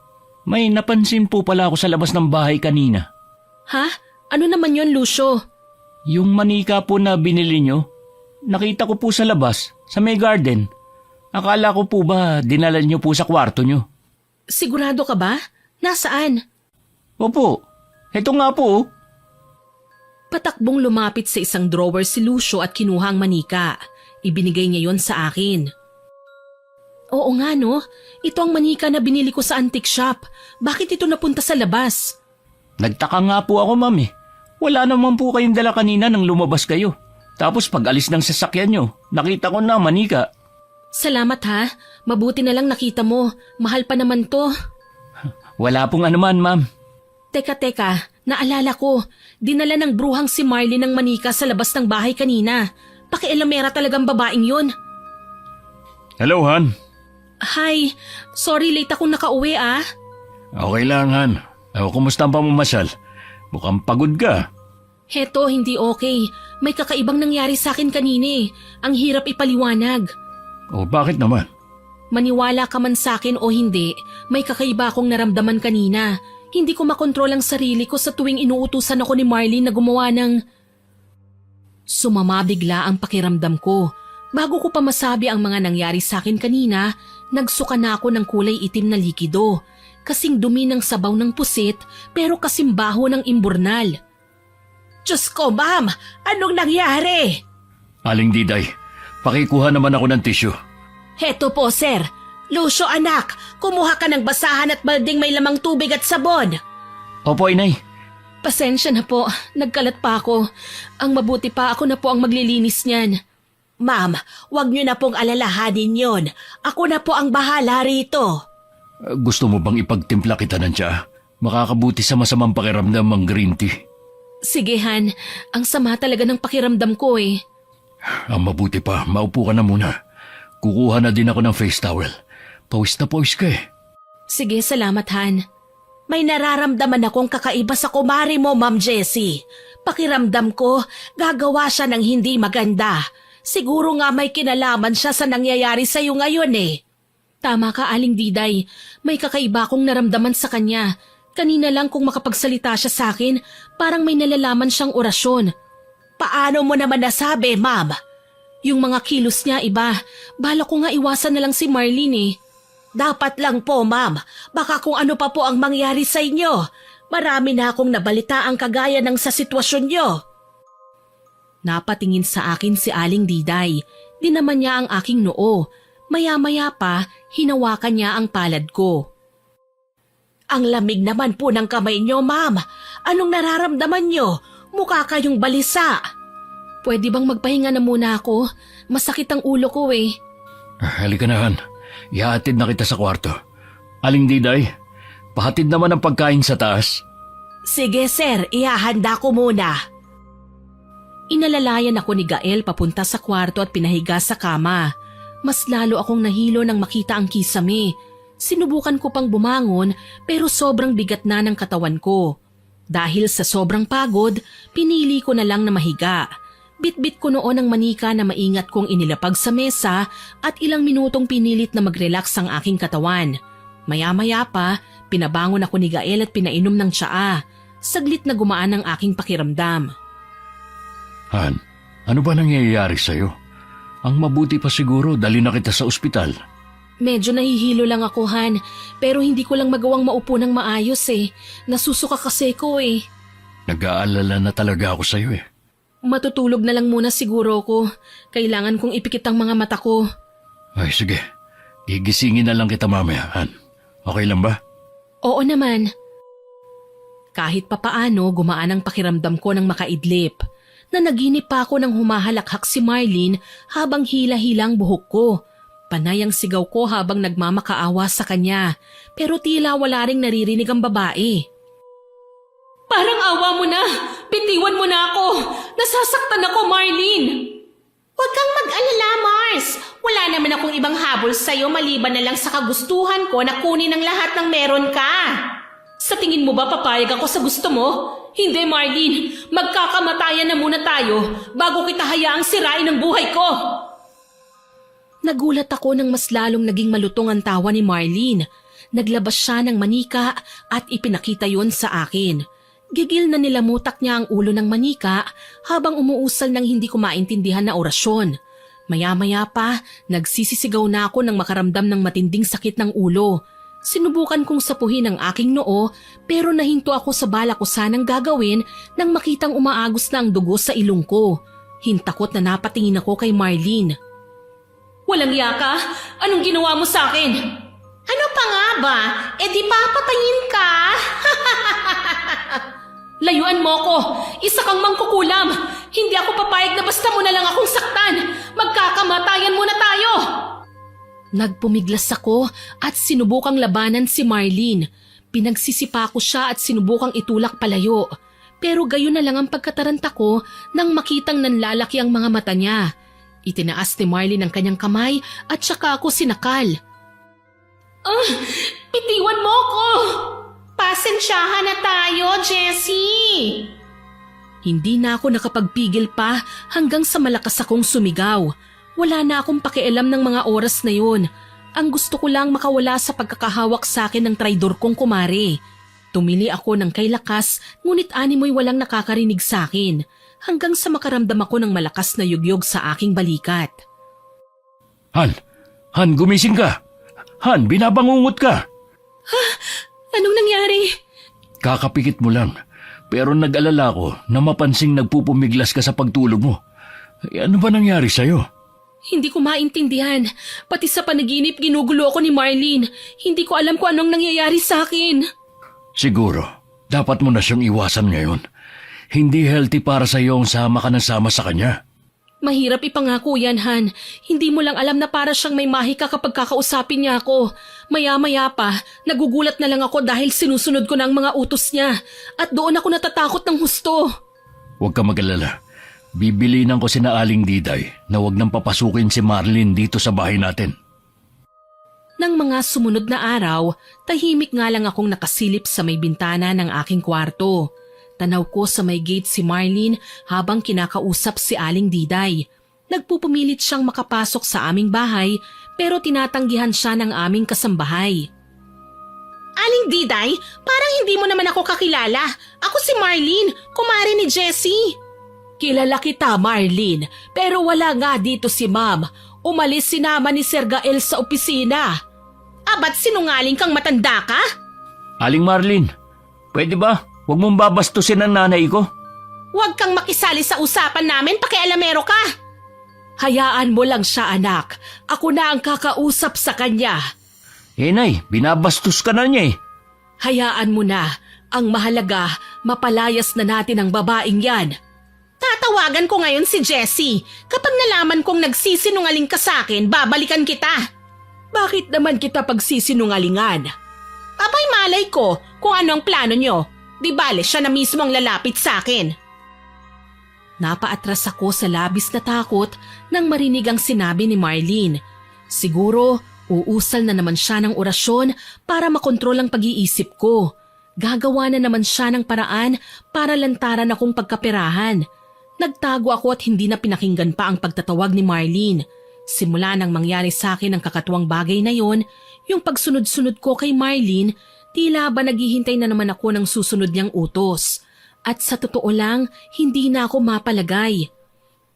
May napansin po pala ako sa labas ng bahay kanina. Ha? Ano naman yon, Lucio? Yung manika po na binili nyo, nakita ko po sa labas, sa may garden. Akala ko po ba dinala nyo po sa kwarto nyo? Sigurado ka ba? Nasaan? Opo, eto nga po. Oh. Patakbong lumapit sa isang drawer si Lucio at kinuha ang manika. Ibinigay niya yon sa akin. Oo nga no, ito ang manika na binili ko sa antique shop. Bakit ito napunta sa labas? Nagtaka nga po ako, ma'am eh. Wala naman po kayong dala kanina nang lumabas kayo. Tapos pag alis ng sasakyan nyo, nakita ko na manika. Salamat ha, mabuti na lang nakita mo. Mahal pa naman to. Wala pong anuman, ma'am. Teka, naalala ko. Dinala ng bruhang si Marlene ng manika sa labas ng bahay kanina. Pakialamera talagang babaeng yun. Hello, Han. Hi, sorry late akong nakauwi ah. Okay lang, Han. Kumusta ang pamamasyal? Mukhang pagod ka. Heto, hindi okay. May kakaibang nangyari sa akin kanina eh. Ang hirap ipaliwanag. Bakit naman? Maniwala ka man sa akin o hindi, may kakaiba akong naramdaman kanina. Hindi ko makontrol ang sarili ko sa tuwing inuutusan ako ni Marlene na gumawa ng... Sumama bigla ang pakiramdam ko. Bago ko pa masabi ang mga nangyari sa akin kanina, nagsuka na ako ng kulay itim na likido. Kasing dumi ng sabaw ng pusit pero kasing baho ng imburnal. Diyos ko, ma'am! Anong nangyari? Aling Diday, pakikuha naman ako ng tissue. Heto po, sir. Lucio, anak, kumuha ka ng basahan at balding may lamang tubig at sabon. Opo, inay. Pasensya na po, nagkalat pa ako. Ang mabuti pa ako na po ang maglilinis niyan. Ma'am, wag niyo na pong alalahanin yon. Ako na po ang bahala rito. Gusto mo bang ipagtimpla kita ng tsa? Makakabuti sa masamang pakiramdam ang green tea. Sige, Han. Ang sama talaga ng pakiramdam ko eh. Ang mabuti pa, maupo ka na muna. Kukuha na din ako ng face towel. Pawis na pawis ka eh. Sige, salamat, Han. May nararamdaman akong kakaiba sa kumari mo, Ma'am Jessie. Pakiramdam ko, gagawa siya ng hindi maganda. Siguro nga may kinalaman siya sa nangyayari sa'yo ngayon eh. Tama ka, Aling Diday. May kakaiba akong naramdaman sa kanya. Kanina lang kung makapagsalita siya sa akin, parang may nalalaman siyang orasyon. Paano mo naman nasabi, ma'am? Yung mga kilos niya iba. Bala ko nga iwasan na lang si Marlene eh. Dapat lang po, ma'am. Baka kung ano pa po ang mangyari sa inyo. Marami na akong nabalita ang kagaya ng sa sitwasyon niyo. Napatingin sa akin si Aling Diday. Dinaman niya ang aking noo. Maya-maya pa, hinawakan niya ang palad ko. Ang lamig naman po ng kamay niyo, ma'am. Anong nararamdaman niyo? Mukha kayong balisa. Pwede bang magpahinga na muna ako? Masakit ang ulo ko eh. Halika na, Han. Ihahatid na kita sa kwarto. Aling Diday, pahatid naman ang pagkain sa taas. Sige sir, ihahanda ko muna. Inalalayan ako ni Gael papunta sa kwarto at pinahiga sa kama. Mas lalo akong nahilo nang makita ang kisame. Sinubukan ko pang bumangon pero sobrang bigat na ng katawan ko. Dahil sa sobrang pagod, pinili ko na lang na mahiga. Bitbit ko noon ang manika na maingat kong inilapag sa mesa at ilang minutong pinilit na mag-relax ang aking katawan. Maya-maya pa, pinabangon ako ni Gael at pinainom ng tsaa. Saglit na gumaan ang aking pakiramdam. Han, ano ba nangyayari sa'yo? Ang mabuti pa siguro dali na kita sa ospital. Medyo nahihilo lang ako, Han, pero hindi ko lang magawang maupo ng maayos eh. Nasusuka kasi ko eh. Nag-aalala na talaga ako sa'yo eh. Matutulog na lang muna siguro ko. Kailangan kong ipikit ang mga mata ko. Ay sige, gigisingin na lang kita mamaya, Han. Okay lang ba? Oo naman. Kahit papaano gumaan ang pakiramdam ko ng makaidlip. Nanaginip pa ako nang humahalakhak si Marlene habang hila-hilang buhok ko. Panay ang sigaw ko habang nagmamakaawa sa kanya, pero tila wala ring naririnig ang babae. Parang awa mo na! Bitiwan mo na ako! Nasasaktan ako, Marlene! Huwag kang mag-alala, Mars! Wala naman akong ibang habol sa'yo maliban na lang sa kagustuhan ko na kunin ang lahat ng meron ka. Sa tingin mo ba papayag ako sa gusto mo? Hindi, Marlene. Magkakamatayan na muna tayo bago kita hayaang sirain ang buhay ko. Nagulat ako nang mas lalong naging malutong ang tawa ni Marlene. naglabas siya ng manika at ipinakita yon sa akin. Gigil na nilamutak niya ang ulo ng manika habang umuusal ng hindi ko maintindihan na orasyon. Maya-maya pa, nagsisisigaw na ako nang makaramdam ng matinding sakit ng ulo. Sinubukan kong sapuhin ang aking noo pero nahinto ako sa bala ko sanang gagawin nang makitang umaagos na ang dugo sa ilong ko. Hintakot na napatingin ako kay Marlene. Walang yaka? Anong ginawa mo sa akin? Ano pa nga ba? E di papatayin ka? Layuan mo ko! Isa kang mangkukulam! Hindi ako papayag na basta mo na lang akong saktan! Magkakamatayan muna tayo! Nagpumiglas ako at sinubukang labanan si Marlene. Pinagsisipa ko siya at sinubukang itulak palayo. Pero gayon na lang ang pagkataranta ko nang makitang nanlalaki ang mga mata niya. Itinaas ni Marlene ang kanyang kamay at saka ako sinakal. Bitiwan mo ko! Pasensyahan na tayo, Jessie! Hindi na ako nakapagpigil pa hanggang sa malakas akong sumigaw. Wala na akong pakialam ng mga oras na yun. Ang gusto ko lang makawala sa pagkakahawak sa akin ng traidor kong kumare. Tumili ako ng kay lakas ngunit animoy walang nakakarinig sa akin hanggang sa makaramdam ako ng malakas na yugyog sa aking balikat. Han, gumising ka! Han, binabangungot ka! Anong nangyari? Kakapikit mo lang, pero nag-alala ko na mapansing nagpupumiglas ka sa pagtulog mo. Ano ba nangyari sa'yo? Hindi ko maintindihan. Pati sa panaginip ginugulo ako ni Marlene. Hindi ko alam kung anong nangyayari sa akin. Siguro, dapat mo na siyang iwasan ngayon. Hindi healthy para sa iyo ang sama ka ng sama sa kanya. Mahirap ipangako yan, Han. Hindi mo lang alam na para siyang may mahika kapag kakausapin niya ako. Maya-maya pa, nagugulat na lang ako dahil sinusunod ko na ang mga utos niya. At doon ako natatakot ng husto. Huwag ka mag-alala. Bibilinan ko sina Aling Diday na huwag nang papasukin si Marlene dito sa bahay natin. Nang mga sumunod na araw, tahimik nga lang akong nakasilip sa may bintana ng aking kwarto. Tanaw ko sa may gate si Marlene habang kinakausap si Aling Diday. Nagpupumilit siyang makapasok sa aming bahay pero tinatanggihan siya ng aming kasambahay. Aling Diday, parang hindi mo naman ako kakilala. Ako si Marlene, kumare ni Jessie. Kilala kita, Marlene, pero wala nga dito si Ma'am. Umalis sinama ni Sir Gael sa opisina. Ba't sinungaling kang matanda ka? Aling Marlene, pwede ba? Huwag mong babastusin ang nanay ko. Huwag kang makisali sa usapan namin, pakialamero ka. Hayaan mo lang siya, anak. Ako na ang kakausap sa kanya. Nay, binabastos ka na niya eh. Hayaan mo na. Ang mahalaga, mapalayas na natin ang babaeng yan. Tatawagan ko ngayon si Jessie. Kapag nalaman kong nagsisinungaling ka sa akin, babalikan kita. Bakit naman kita pagsisinungalingan? Abay malay ko kung ano ang plano nyo. Di bale siya na mismo ang lalapit sa akin. Napaatras ako sa labis na takot nang marinig ang sinabi ni Marlene. Siguro, uusal na naman siya ng orasyon para makontrol ang pag-iisip ko. Gagawa na naman siya ng paraan para lantaran akong pagkaperahan. Nagtago ako at hindi na pinakinggan pa ang pagtatawag ni Marlene. Simula nang mangyari sa akin ang kakatuwang bagay na yon, yung pagsunod-sunod ko kay Marlene, tila ba naghihintay na naman ako ng susunod niyang utos. At sa totoo lang, hindi na ako mapalagay.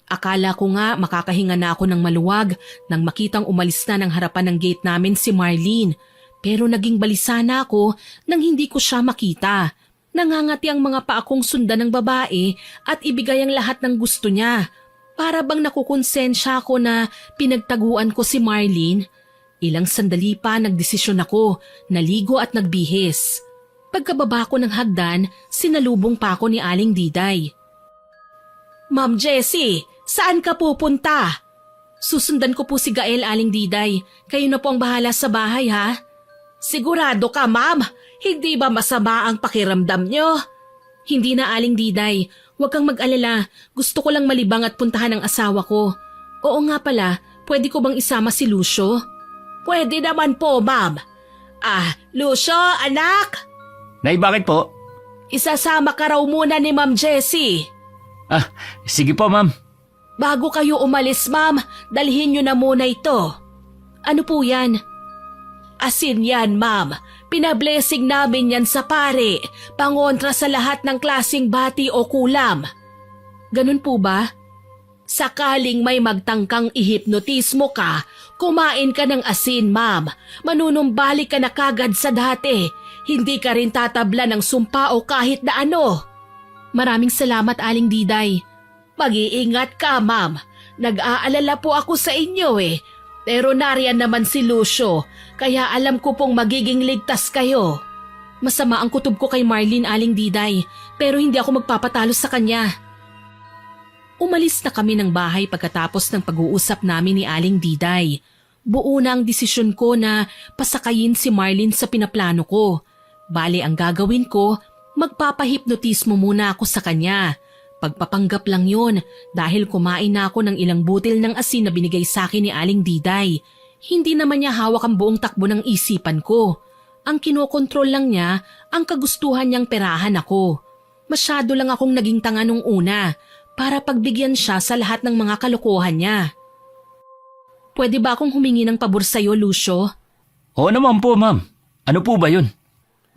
Akala ko nga makakahinga na ako ng maluwag nang makitang umalis na ng harapan ng gate namin si Marlene. Pero naging balisa na ako nang hindi ko siya makita. Nangangati ang mga paa kong sundan ng babae at ibigay ang lahat ng gusto niya. Para bang nakukonsensya ako na pinagtaguan ko si Marlene. Ilang sandali pa nagdesisyon ako, naligo at nagbihis. Pagkababa ko ng hagdan, sinalubong pa ako ni Aling Diday. Ma'am Jessie, saan ka pupunta? Susundan ko po si Gael, Aling Diday. Kayo na po ang bahala sa bahay, ha? Sigurado ka, ma'am? Hindi ba masama ang pakiramdam nyo? Hindi na, Aling Diday. Huwag kang mag-alala. Gusto ko lang malibang at puntahan ang asawa ko. Oo nga pala, pwede ko bang isama si Lucio? Pwede naman po, ma'am. Lucio, anak! Nay, bakit po? Isasama ka raw muna ni Ma'am Jessie. Sige po, ma'am. Bago kayo umalis, ma'am, dalhin nyo na muna ito. Ano po yan? Asin yan, ma'am. Pinablessing namin yan sa pare, pangontra sa lahat ng klasing bati o kulam. Ganun po ba? Sakaling may magtangkang ihipnotismo ka, kumain ka ng asin, ma'am. Manunumbalik ka na kagad sa dati. Hindi ka rin tatabla ng sumpa o kahit na ano. Maraming salamat, Aling Diday. Mag-iingat ka, ma'am. Nag-aalala po ako sa inyo eh. Pero nariyan naman si Lucio, kaya alam ko pong magiging ligtas kayo. Masama ang kutob ko kay Marlene, Aling Diday, pero hindi ako magpapatalo sa kanya. Umalis na kami ng bahay pagkatapos ng pag-uusap namin ni Aling Diday. Buo na ang desisyon ko na pasakayin si Marlene sa pinaplano ko. Bale ang gagawin ko, magpapahipnotismo muna ako sa kanya. Pagpapanggap lang yun dahil kumain na ako ng ilang butil ng asin na binigay sa akin ni Aling Diday. Hindi naman niya hawak ang buong takbo ng isipan ko. Ang kinokontrol lang niya ang kagustuhan niyang perahan ako. Masyado lang akong naging tanga nung una para pagbigyan siya sa lahat ng mga kalokohan niya. Pwede ba akong humingi ng pabor sa'yo, Lucio? Oo naman po, ma'am. Ano po ba yun?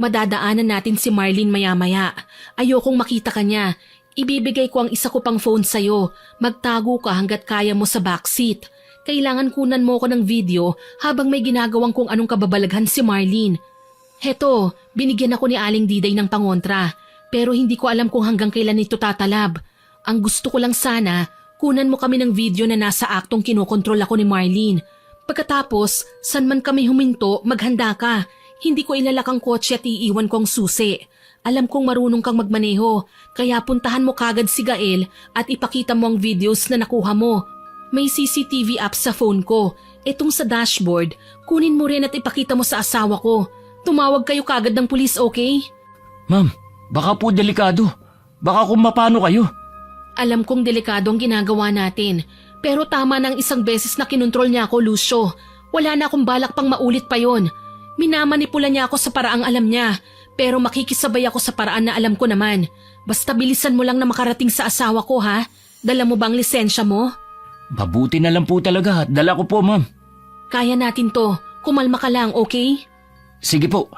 Madadaanan natin si Marlene maya-maya. Ayokong makita ka niya. Ibibigay ko ang isa ko pang phone sa'yo. Magtago ka hanggat kaya mo sa backseat. Kailangan kunan mo ko ng video habang may ginagawang kung anong kababalaghan si Marlene. Heto, binigyan ako ni Aling Diday ng pangontra. Pero hindi ko alam kung hanggang kailan ito tatalab. Ang gusto ko lang sana, kunan mo kami ng video na nasa aktong kinokontrol ako ni Marlene. Pagkatapos, san man kami huminto, maghanda ka. Hindi ko ilalak ang kotse at iiwan ko ang susi. Alam kong marunong kang magmaneho, kaya puntahan mo kagad si Gael at ipakita mo ang videos na nakuha mo. May CCTV app sa phone ko. Itong sa dashboard, kunin mo rin at ipakita mo sa asawa ko. Tumawag kayo kagad ng pulis, okay? Ma'am, baka po delikado. Baka kung mapano kayo. Alam kong delikado ang ginagawa natin, pero tama ng isang beses na kinontrol niya ako, Lucio. Wala na akong balak pang maulit pa yon. Minamanipula niya ako sa paraang alam niya, pero makikisabay ako sa paraan na alam ko naman. Basta bilisan mo lang na makarating sa asawa ko, ha? Dala mo bang lisensya mo? Mabuti na lang po talaga at dala ko po, ma'am. Kaya natin to. Kumalma ka lang, okay? Sige po.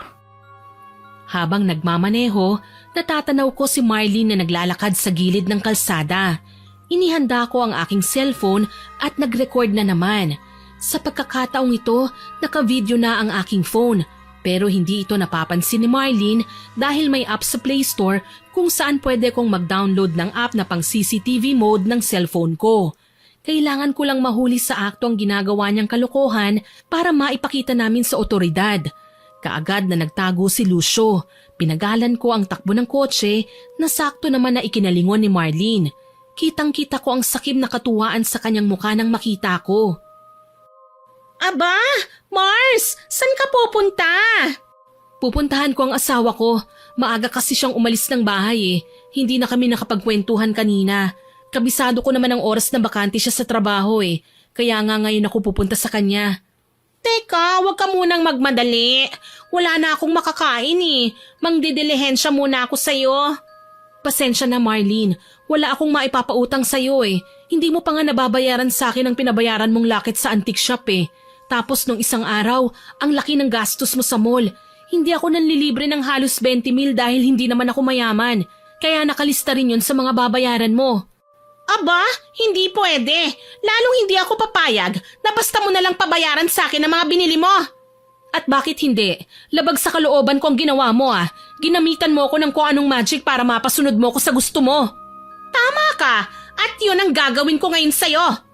Habang nagmamaneho, natatanaw ko si Marlene na naglalakad sa gilid ng kalsada. Inihanda ko ang aking cellphone at nag-record na naman. Sa pagkakataong ito, naka-video na ang aking phone. Pero hindi ito napapansin ni Marlene dahil may app sa Play Store kung saan pwede kong mag-download ng app na pang CCTV mode ng cellphone ko. Kailangan ko lang mahuli sa akto ang ginagawa niyang kalokohan para maipakita namin sa otoridad. Kaagad na nagtago si Lucio. Pinagalan ko ang takbo ng kotse na sakto naman na ikinalingon ni Marlene. Kitang-kita ko ang sakim na katuwaan sa kanyang mukha nang makita ko. Aba, Mars! Saan ka pupunta? Pupuntahan ko ang asawa ko. Maaga kasi siyang umalis ng bahay eh. Hindi na kami nakapagkwentuhan kanina. Kabisado ko naman ang oras na bakante siya sa trabaho eh. Kaya nga ngayon ako pupunta sa kanya. Teka, wag ka munang magmadali. Wala na akong makakain eh. Mangdidilihensya muna ako sa'yo. Pasensya na, Marlene. Wala akong maipapautang sa'yo eh. Hindi mo pa nga nababayaran sa akin ang pinabayaran mong lakit sa antique shop eh. Tapos nung isang araw, ang laki ng gastos mo sa mall. Hindi ako nanlilibre ng halos 20,000 dahil hindi naman ako mayaman. Kaya nakalista rin yun sa mga babayaran mo. Aba, hindi pwede. Lalong hindi ako papayag na basta mo nalang pabayaran sa akin ang mga binili mo. At bakit hindi? Labag sa kalooban ko ang ginawa mo ah. Ginamitan mo ako ng kung anong magic para mapasunod mo ko sa gusto mo. Tama ka, at yun ang gagawin ko ngayon sa'yo.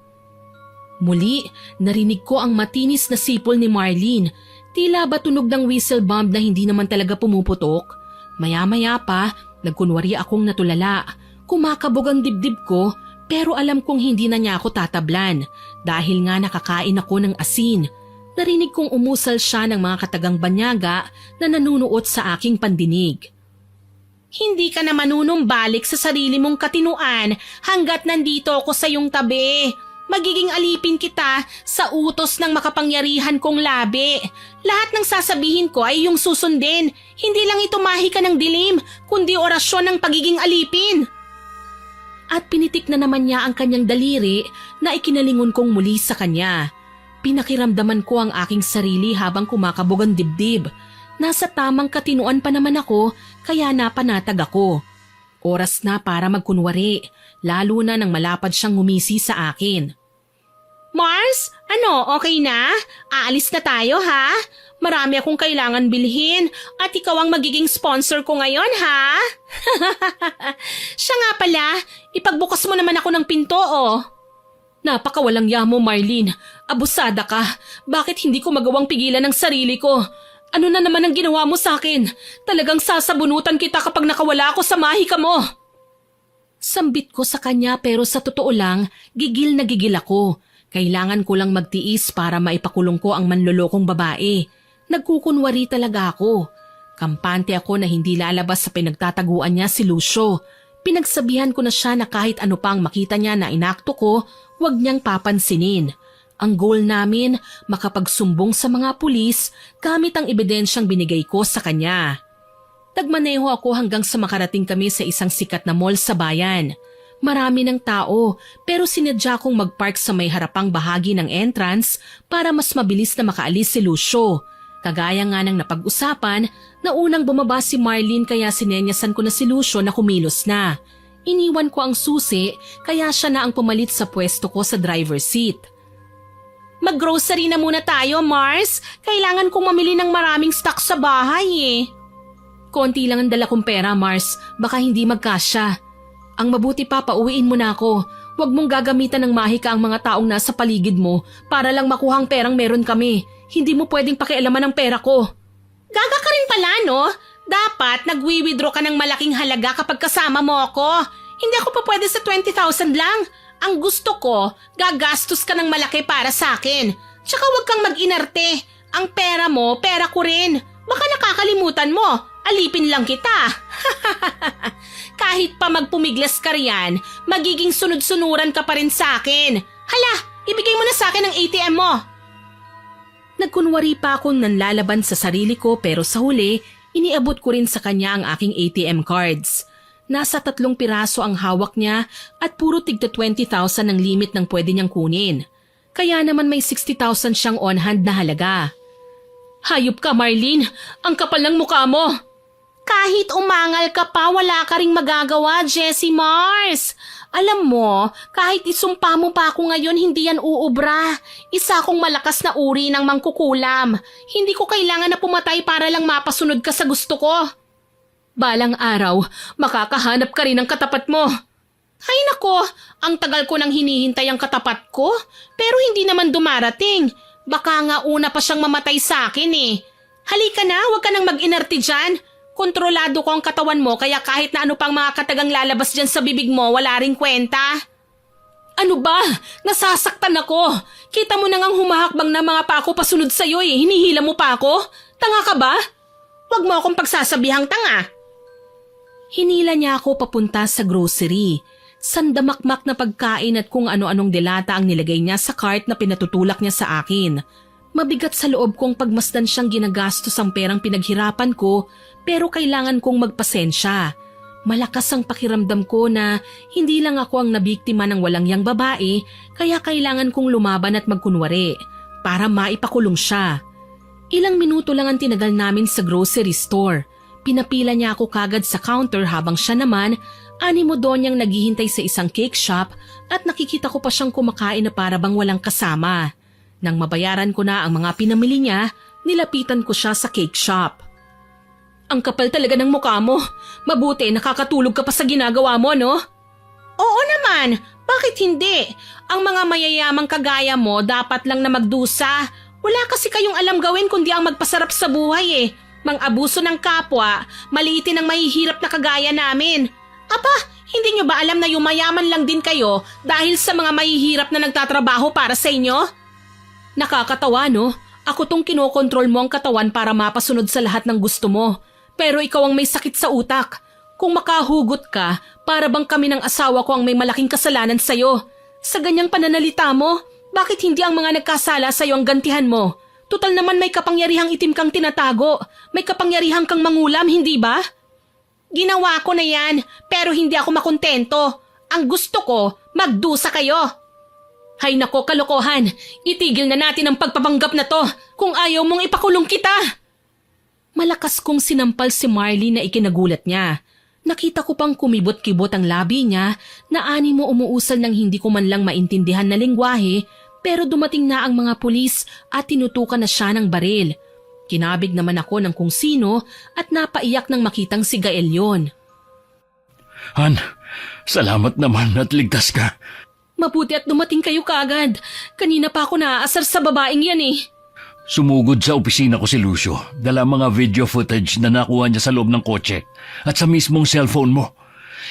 Muli, narinig ko ang matinis na sipol ni Marlene. Tila ba tunog ng whistle bomb na hindi naman talaga pumuputok? Maya-maya pa, nagkunwari akong natulala. Kumakabog ang dibdib ko, pero alam kong hindi na niya ako tatablan dahil nga nakakain ako ng asin. Narinig kong umusal siya ng mga katagang banyaga na nanunuot sa aking pandinig. Hindi ka na manunumbalik sa sarili mong katinuan hanggat nandito ako sa iyong tabi. Magiging alipin kita sa utos ng makapangyarihan kong labi. Lahat ng sasabihin ko ay iyong susundin. Hindi lang ito mahika ng dilim, kundi orasyon ng pagiging alipin. At pinitik na naman niya ang kanyang daliri na ikinalingon kong muli sa kanya. Pinakiramdaman ko ang aking sarili habang kumakabog ang dibdib. Nasa tamang katinuan pa naman ako, kaya napanatag ako. Oras na para magkunwari, lalo na nang malapad siyang ngumisi sa akin. Mars, okay na? Aalis na tayo ha? Marami akong kailangan bilhin at ikaw ang magiging sponsor ko ngayon ha? Siya nga pala, ipagbukas mo naman ako ng pinto oh. Napakawalang yamo Marlene, abusada ka. Bakit hindi ko magawang pigilan ang sarili ko? Ano na naman ang ginawa mo sa akin? Talagang sasabunutan kita kapag nakawala ako sa mahika mo. Sambit ko sa kanya pero sa totoo lang, gigil na gigil ako. Kailangan ko lang magtiis para maipakulong ko ang manlolokong babae. Nagkukunwari talaga ako. Kampante ako na hindi lalabas sa pinagtataguan niya si Lucio. Pinagsabihan ko na siya na kahit ano pang makita niya na inakto ko, huwag niyang papansinin. Ang goal namin, makapagsumbong sa mga pulis gamit ang ebidensyang binigay ko sa kanya. Nagmaneho ako hanggang sa makarating kami sa isang sikat na mall sa bayan. Marami ng tao pero sinadya kong magpark sa may harapang bahagi ng entrance para mas mabilis na makaalis si Lucio. Kagaya nga ng napag-usapan na unang bumaba si Marlene kaya sinenyasan ko na si Lucio na kumilos na. Iniwan ko ang susi kaya siya na ang pumalit sa pwesto ko sa driver's seat. Mag-grocery na muna tayo, Mars. Kailangan kong mamili ng maraming stock sa bahay eh. Konti lang ang dala kong pera, Mars. Baka hindi magkasya. Ang mabuti pa, pauwiin mo na ako. Huwag mong gagamitan ng mahika ang mga taong nasa paligid mo para lang makuha ang perang meron kami. Hindi mo pwedeng pakialaman ang pera ko. Gaga ka rin pala, no? Dapat nagwi-withdraw ka ng malaking halaga kapag kasama mo ako. Hindi ako pa pwede sa 20,000 lang. Ang gusto ko, gagastos ka ng malaki para sa akin. Tsaka huwag kang mag-inarte. Ang pera mo, pera ko rin. Baka nakakalimutan mo. Alipin lang kita. Kahit pa magpumiglas ka riyan, magiging sunod-sunuran ka pa rin sa akin. Hala, ibigay mo na sa akin ang ATM mo. Nagkunwari pa akong nanlalaban sa sarili ko pero sa huli, iniabot ko rin sa kanya ang aking ATM cards. Nasa 3 piraso ang hawak niya at puro tigda 20,000 ang limit ng pwede niyang kunin. Kaya naman may 60,000 siyang on-hand na halaga. Hayop ka, Marlene. Ang kapal ng mukha mo. Kahit umangal ka pa, wala ka ring magagawa, Jessie Mars. Alam mo, kahit isumpa mo pa ako ngayon, hindi yan uubra. Isa akong malakas na uri ng mangkukulam. Hindi ko kailangan na pumatay para lang mapasunod ka sa gusto ko. Balang araw, makakahanap ka rin ng katapat mo. Ay nako, ang tagal ko nang hinihintay ang katapat ko, pero hindi naman dumarating. Baka nga una pa siyang mamatay sa akin eh. Halika na, huwag ka nang mag-inarte dyan. Kontrolado ko ang katawan mo kaya kahit na ano pang mga katagang lalabas dyan sa bibig mo, wala ring kwenta. Ano ba? Nasasaktan ako. Kita mo nang ang humahakbang na mga pako pasunod sa'yo eh. Hinihila mo pa ako? Tanga ka ba? Huwag mo akong pagsasabihang tanga. Hinila niya ako papunta sa grocery. Sandamakmak na pagkain at kung ano-anong delata ang nilagay niya sa cart na pinatutulak niya sa akin. Mabigat sa loob kong pagmasdan siyang ginagastos ang perang pinaghirapan ko pero kailangan kong magpasensya. Malakas ang pakiramdam ko na hindi lang ako ang nabiktima ng walang yang babae kaya kailangan kong lumaban at magkunwari para maipakulong siya. Ilang minuto lang ang tinagal namin sa grocery store. Pinapila niya ako kagad sa counter habang siya naman animo doon niyang naghihintay sa isang cake shop at nakikita ko pa siyang kumakain na para bang walang kasama. Nang mabayaran ko na ang mga pinamili niya, nilapitan ko siya sa cake shop. Ang kapal talaga ng mukha mo. Mabuti nakakatulog ka pa sa ginagawa mo, no? Oo naman. Bakit hindi? Ang mga mayayamang kagaya mo dapat lang na magdusa. Wala kasi kayong alam gawin kundi ang magpasarap sa buhay eh. Mang-abuso ng kapwa, maliitin ang mahihirap na kagaya namin. Aba, hindi nyo ba alam na yumayaman lang din kayo dahil sa mga mahihirap na nagtatrabaho para sa inyo? Nakakatawa, no? Ako tong kinokontrol mo ang katawan para mapasunod sa lahat ng gusto mo. Pero ikaw ang may sakit sa utak. Kung makahugot ka, para bang kami ng asawa ko ang may malaking kasalanan sa'yo. Sa ganyang pananalita mo, bakit hindi ang mga nagkasala sa'yo ang gantihan mo? Tutal naman may kapangyarihang itim kang tinatago. May kapangyarihang kang mangulam, hindi ba? Ginawa ko na yan, pero hindi ako makontento. Ang gusto ko, magdusa kayo. Hay nako, kalokohan! Itigil na natin ang pagpapanggap na to kung ayaw mong ipakulong kita! Malakas kong sinampal si Marlene na ikinagulat niya. Nakita ko pang kumibot-kibot ang labi niya na animo umuusal ng hindi ko man lang maintindihan na lengguwahe, pero dumating na ang mga pulis at tinutukan na siya ng baril. Kinabig naman ako ng kung sino at napaiyak nang makitang si Gael yon. Han, salamat naman at ligtas ka. Mabuti at dumating kayo kaagad. Kanina pa ako naaasar sa babaeng yan eh. Sumugod sa opisina ko si Lucio, dala mga video footage na nakuha niya sa loob ng kotse at sa mismong cellphone mo.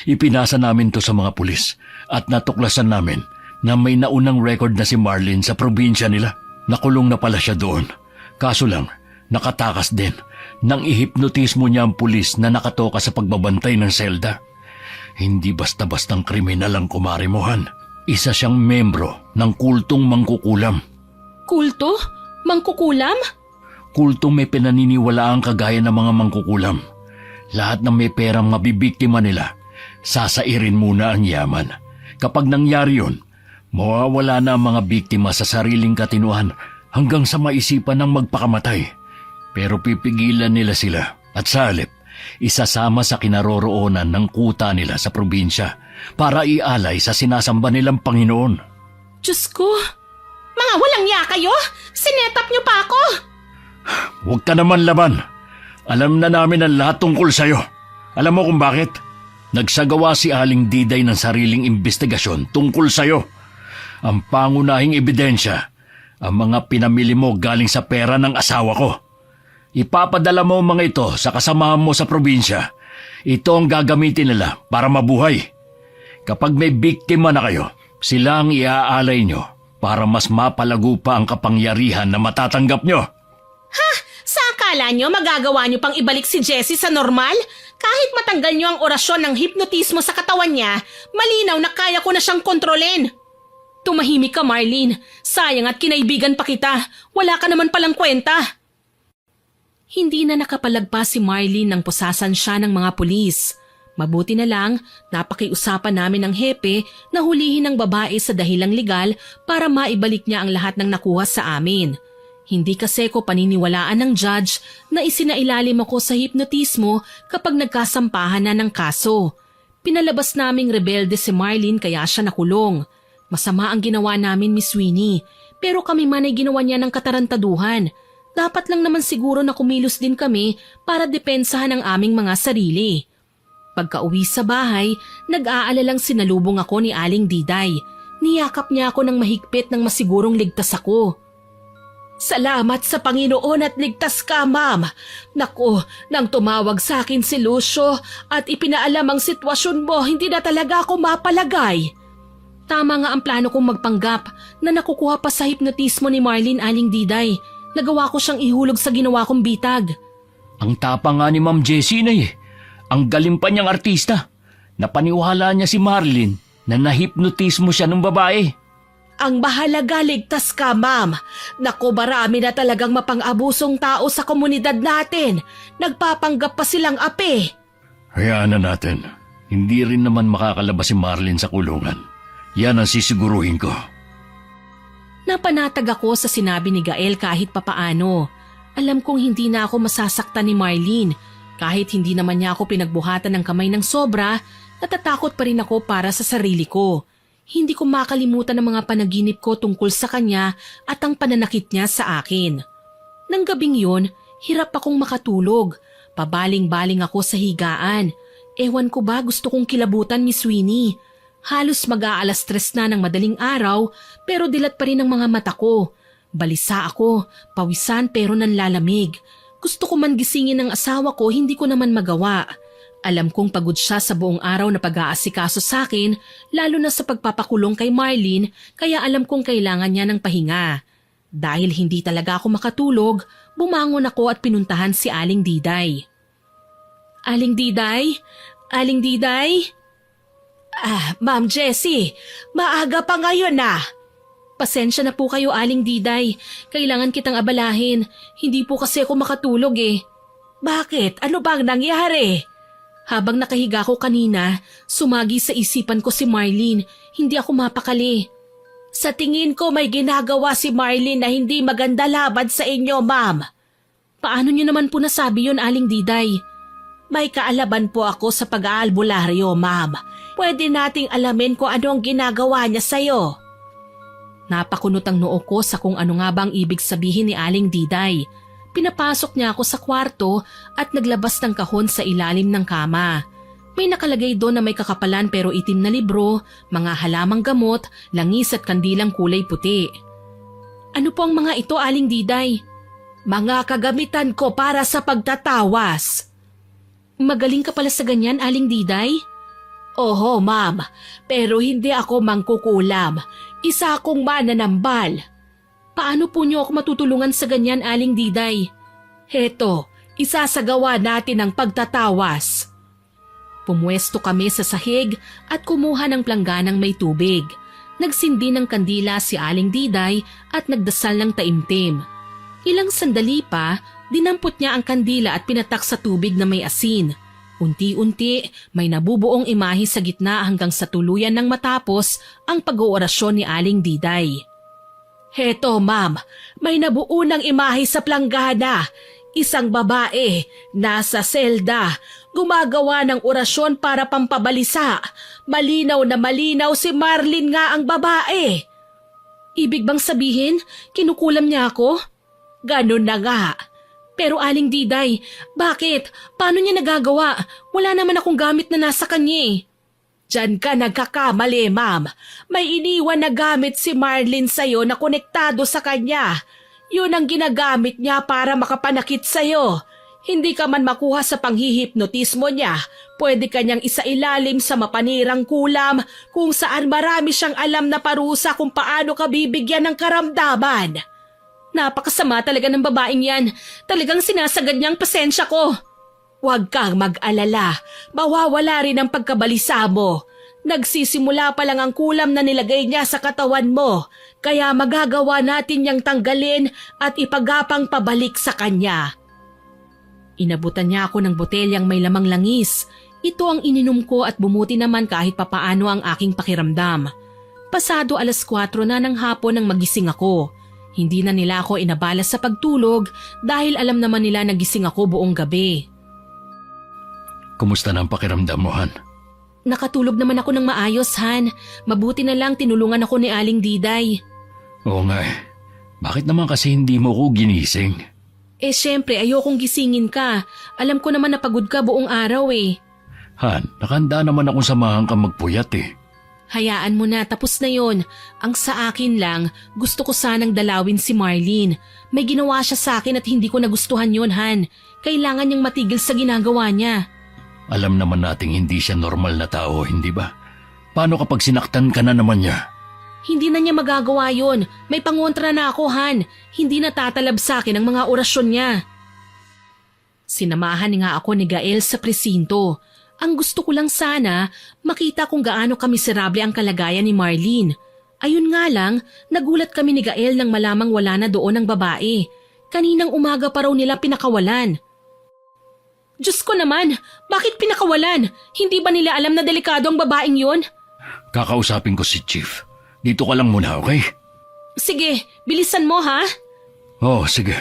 Ipinasa namin to sa mga pulis at natuklasan namin na may naunang record na si Marlene sa probinsya nila. Nakulong na pala siya doon. Kaso lang, nakatakas din nang ihipnotismo niya ang pulis na nakatoka sa pagbabantay ng selda. Hindi basta-bastang kriminal ang kumari mo, Han. Isa siyang membro ng kultong mangkukulam. Kulto? Mangkukulam? Kultong may pinaniniwalaang kagaya ng mga mangkukulam. Lahat ng may perang mabibiktima nila, sasairin muna ang yaman. Kapag nangyari yun, mawawala na ang mga biktima sa sariling katinuan hanggang sa maisipan ng magpakamatay. Pero pipigilan nila sila at sa halip, isasama sa kinaroroonan ng kuta nila sa probinsya para ialay sa sinasamba nilang Panginoon. Diyos ko! Mga walang niya kayo! Sinetap niyo pa ako! Huwag ka naman laban. Alam na namin ang lahat tungkol sa'yo. Alam mo kung bakit? Nagsagawa si Aling Diday ng sariling investigasyon tungkol sa'yo. Ang pangunahing ebidensya, ang mga pinamili mo galing sa pera ng asawa ko. Ipapadala mo mga ito sa kasamahan mo sa probinsya. Ito ang gagamitin nila para mabuhay. Kapag may biktima na kayo, sila ang iaalay nyo para mas mapalago pa ang kapangyarihan na matatanggap nyo. Ha? Sa akala nyo magagawa nyo pang ibalik si Jessie sa normal? Kahit matanggal nyo ang orasyon ng hipnotismo sa katawan niya, malinaw na kaya ko na siyang kontrolin. Tumahimik ka, Marlene. Sayang at kinaibigan pa kita. Wala ka naman palang kwenta. Hindi na nakapalagpas si Marlene nang pusasan siya ng mga pulis. Mabuti na lang, napakiusapan namin ng hepe na hulihin ang babae sa dahilang legal para maibalik niya ang lahat ng nakuha sa amin. Hindi kasi ko paniniwalaan ng judge na isinailalim ako sa hipnotismo kapag nagkasampahan na ng kaso. Pinalabas naming rebelde si Marlene kaya siya nakulong. Masama ang ginawa namin, Miss Winnie, pero kami man ay ginawa niya ng katarantaduhan. Dapat lang naman siguro na kumilos din kami para depensahan ang aming mga sarili. Pagka-uwi sa bahay, nag-aalalang sinalubong ako ni Aling Diday. Niyakap niya ako ng mahigpit nang masigurong ligtas ako. Salamat sa Panginoon at ligtas ka, ma'am. Naku, nang tumawag sa akin si Lucio at ipinaalam ang sitwasyon mo, hindi na talaga ako mapalagay. Tama nga ang plano kong magpanggap na nakukuha pa sa hipnotismo ni Marlene, Aling Diday. Nagawa ko siyang ihulog sa ginawa kong bitag. Ang tapang nga ni Ma'am Jessie na eh. Ang galing pa niyang artista. Napaniwala niya si Marlene na nahipnotismo siya ng babae. Ang mahalaga, ligtas ka, ma'am. Naku, marami na talagang mapang-abusong tao sa komunidad natin. Nagpapanggap pa silang ape. Hayaan na natin. Hindi rin naman makakalabas si Marlene sa kulungan. Yan ang sisiguruhin ko. Napanatag ako sa sinabi ni Gael kahit papaano. Alam kong hindi na ako masasaktan ni Marlene. Kahit hindi naman niya ako pinagbuhatan ng kamay ng sobra, natatakot pa rin ako para sa sarili ko. Hindi ko makalimutan ang mga panaginip ko tungkol sa kanya at ang pananakit niya sa akin. Nang gabing yun, hirap akong makatulog. Pabaling-baling ako sa higaan. Ewan ko ba gusto kong kilabutan, Miss Winnie. Halos mag-aalas 3 na ng madaling araw pero dilat pa rin ang mga mata ko. Balisa ako, pawisan pero nanlalamig. Gusto ko man gisingin ng asawa ko, hindi ko naman magawa. Alam kong pagod siya sa buong araw na pag-aasikaso sa akin, lalo na sa pagpapakulong kay Marlene, kaya alam kong kailangan niya ng pahinga. Dahil hindi talaga ako makatulog, bumangon ako at pinuntahan si Aling Diday. Aling Diday? Aling Diday? Ma'am Jessie, maaga pa ngayon na. Pasensya na po kayo, Aling Diday. Kailangan kitang abalahin. Hindi po kasi ako makatulog eh. Bakit? Ano bang nangyari? Habang nakahiga ko kanina, sumagi sa isipan ko si Marlene. Hindi ako mapakali. Sa tingin ko may ginagawa si Marlene na hindi maganda laban sa inyo, ma'am. Paano niyo naman po nasabi yun, Aling Diday? May kaalaman po ako sa pag-aalbularyo, ma'am. Pwede nating alamin kung ano ang ginagawa niya sa'yo. Napakunot ang noo ko sa kung ano nga bang ibig sabihin ni Aling Diday. Pinapasok niya ako sa kwarto at naglabas ng kahon sa ilalim ng kama. May nakalagay doon na may kakapalan pero itim na libro, mga halamang gamot, langis at kandilang kulay puti. Ano po ang mga ito, Aling Diday? Mga kagamitan ko para sa pagtatawas. Magaling ka pala sa ganyan, Aling Diday? Oho, ma'am. Pero hindi ako mangkukulam. Isa akong mananambal. Paano po niyo ako matutulungan sa ganyan, Aling Diday? Heto, isasagawa natin ang pagtatawas. Pumwesto kami sa sahig at kumuha ng plangganang may tubig. Nagsindi ng kandila si Aling Diday at nagdasal ng taimtim. Ilang sandali pa, dinampot niya ang kandila at pinatak sa tubig na may asin. Unti-unti, may nabubuong imahe sa gitna hanggang sa tuluyan ng matapos ang pag-oorasyon ni Aling Diday. Heto, ma'am, may nabuo ng imahe sa planggana. Isang babae, nasa selda, gumagawa ng orasyon para pampabalisa. Malinaw na malinaw si Marlene nga ang babae. Ibig bang sabihin, kinukulam niya ako? Ganun na nga. Pero Aling Diday, bakit? Paano niya nagagawa? Wala naman akong gamit na nasa kanya eh. Diyan ka nagkakamali, ma'am. May iniwan na gamit si Marlene sa'yo na konektado sa kanya. Yun ang ginagamit niya para makapanakit sa'yo. Hindi ka man makuha sa panghihipnotismo niya. Pwede kanyang isailalim sa mapanirang kulam kung saan marami siyang alam na parusa kung paano ka bibigyan ng karamdaman. Napakasama talaga ng babaeng yan. Talagang sinasagad niyang pasensya ko. Huwag kang mag-alala. Mawawala rin ang pagkabalisa mo. Nagsisimula pa lang ang kulam na nilagay niya sa katawan mo. Kaya magagawa natin niyang tanggalin at ipagapang pabalik sa kanya. Inabutan niya ako ng botelyang may lamang langis. Ito ang ininom ko at bumuti naman kahit papaano ang aking pakiramdam. Pasado 4:00 na ng hapon nang magising ako. Hindi na nila ako inabala sa pagtulog dahil alam naman nila nagising ako buong gabi. Kumusta na ang pakiramdam mo, Han? Nakatulog naman ako ng maayos, Han. Mabuti na lang tinulungan ako ni Aling Diday. Oo nga eh. Bakit naman kasi hindi mo ko ginising? Syempre ayokong gisingin ka. Alam ko naman na pagod ka buong araw eh. Han, nakahanda naman akong samahan ka magpuyat eh. Hayaan mo na, tapos na yon. Ang sa akin lang, gusto ko sanang dalawin si Marlene. May ginawa siya sa akin at hindi ko nagustuhan yon, Han. Kailangan niyang matigil sa ginagawa niya. Alam naman nating hindi siya normal na tao, hindi ba? Paano kapag sinaktan ka na naman niya? Hindi na niya magagawa yon. May pangontra na ako, Han. Hindi na tatalab sa akin ang mga orasyon niya. Sinamahan nga ako ni Gael sa presinto. Ang gusto ko lang sana, makita kung gaano kamiserable ang kalagayan ni Marlene. Ayun nga lang, nagulat kami ni Gael nang malamang wala na doon ang babae. Kaninang umaga pa raw nila pinakawalan. Diyos ko naman, bakit pinakawalan? Hindi ba nila alam na delikado ang babaeng yun? Kakausapin ko si Chief. Dito ka lang muna, okay? Sige, bilisan mo ha? Oo, sige.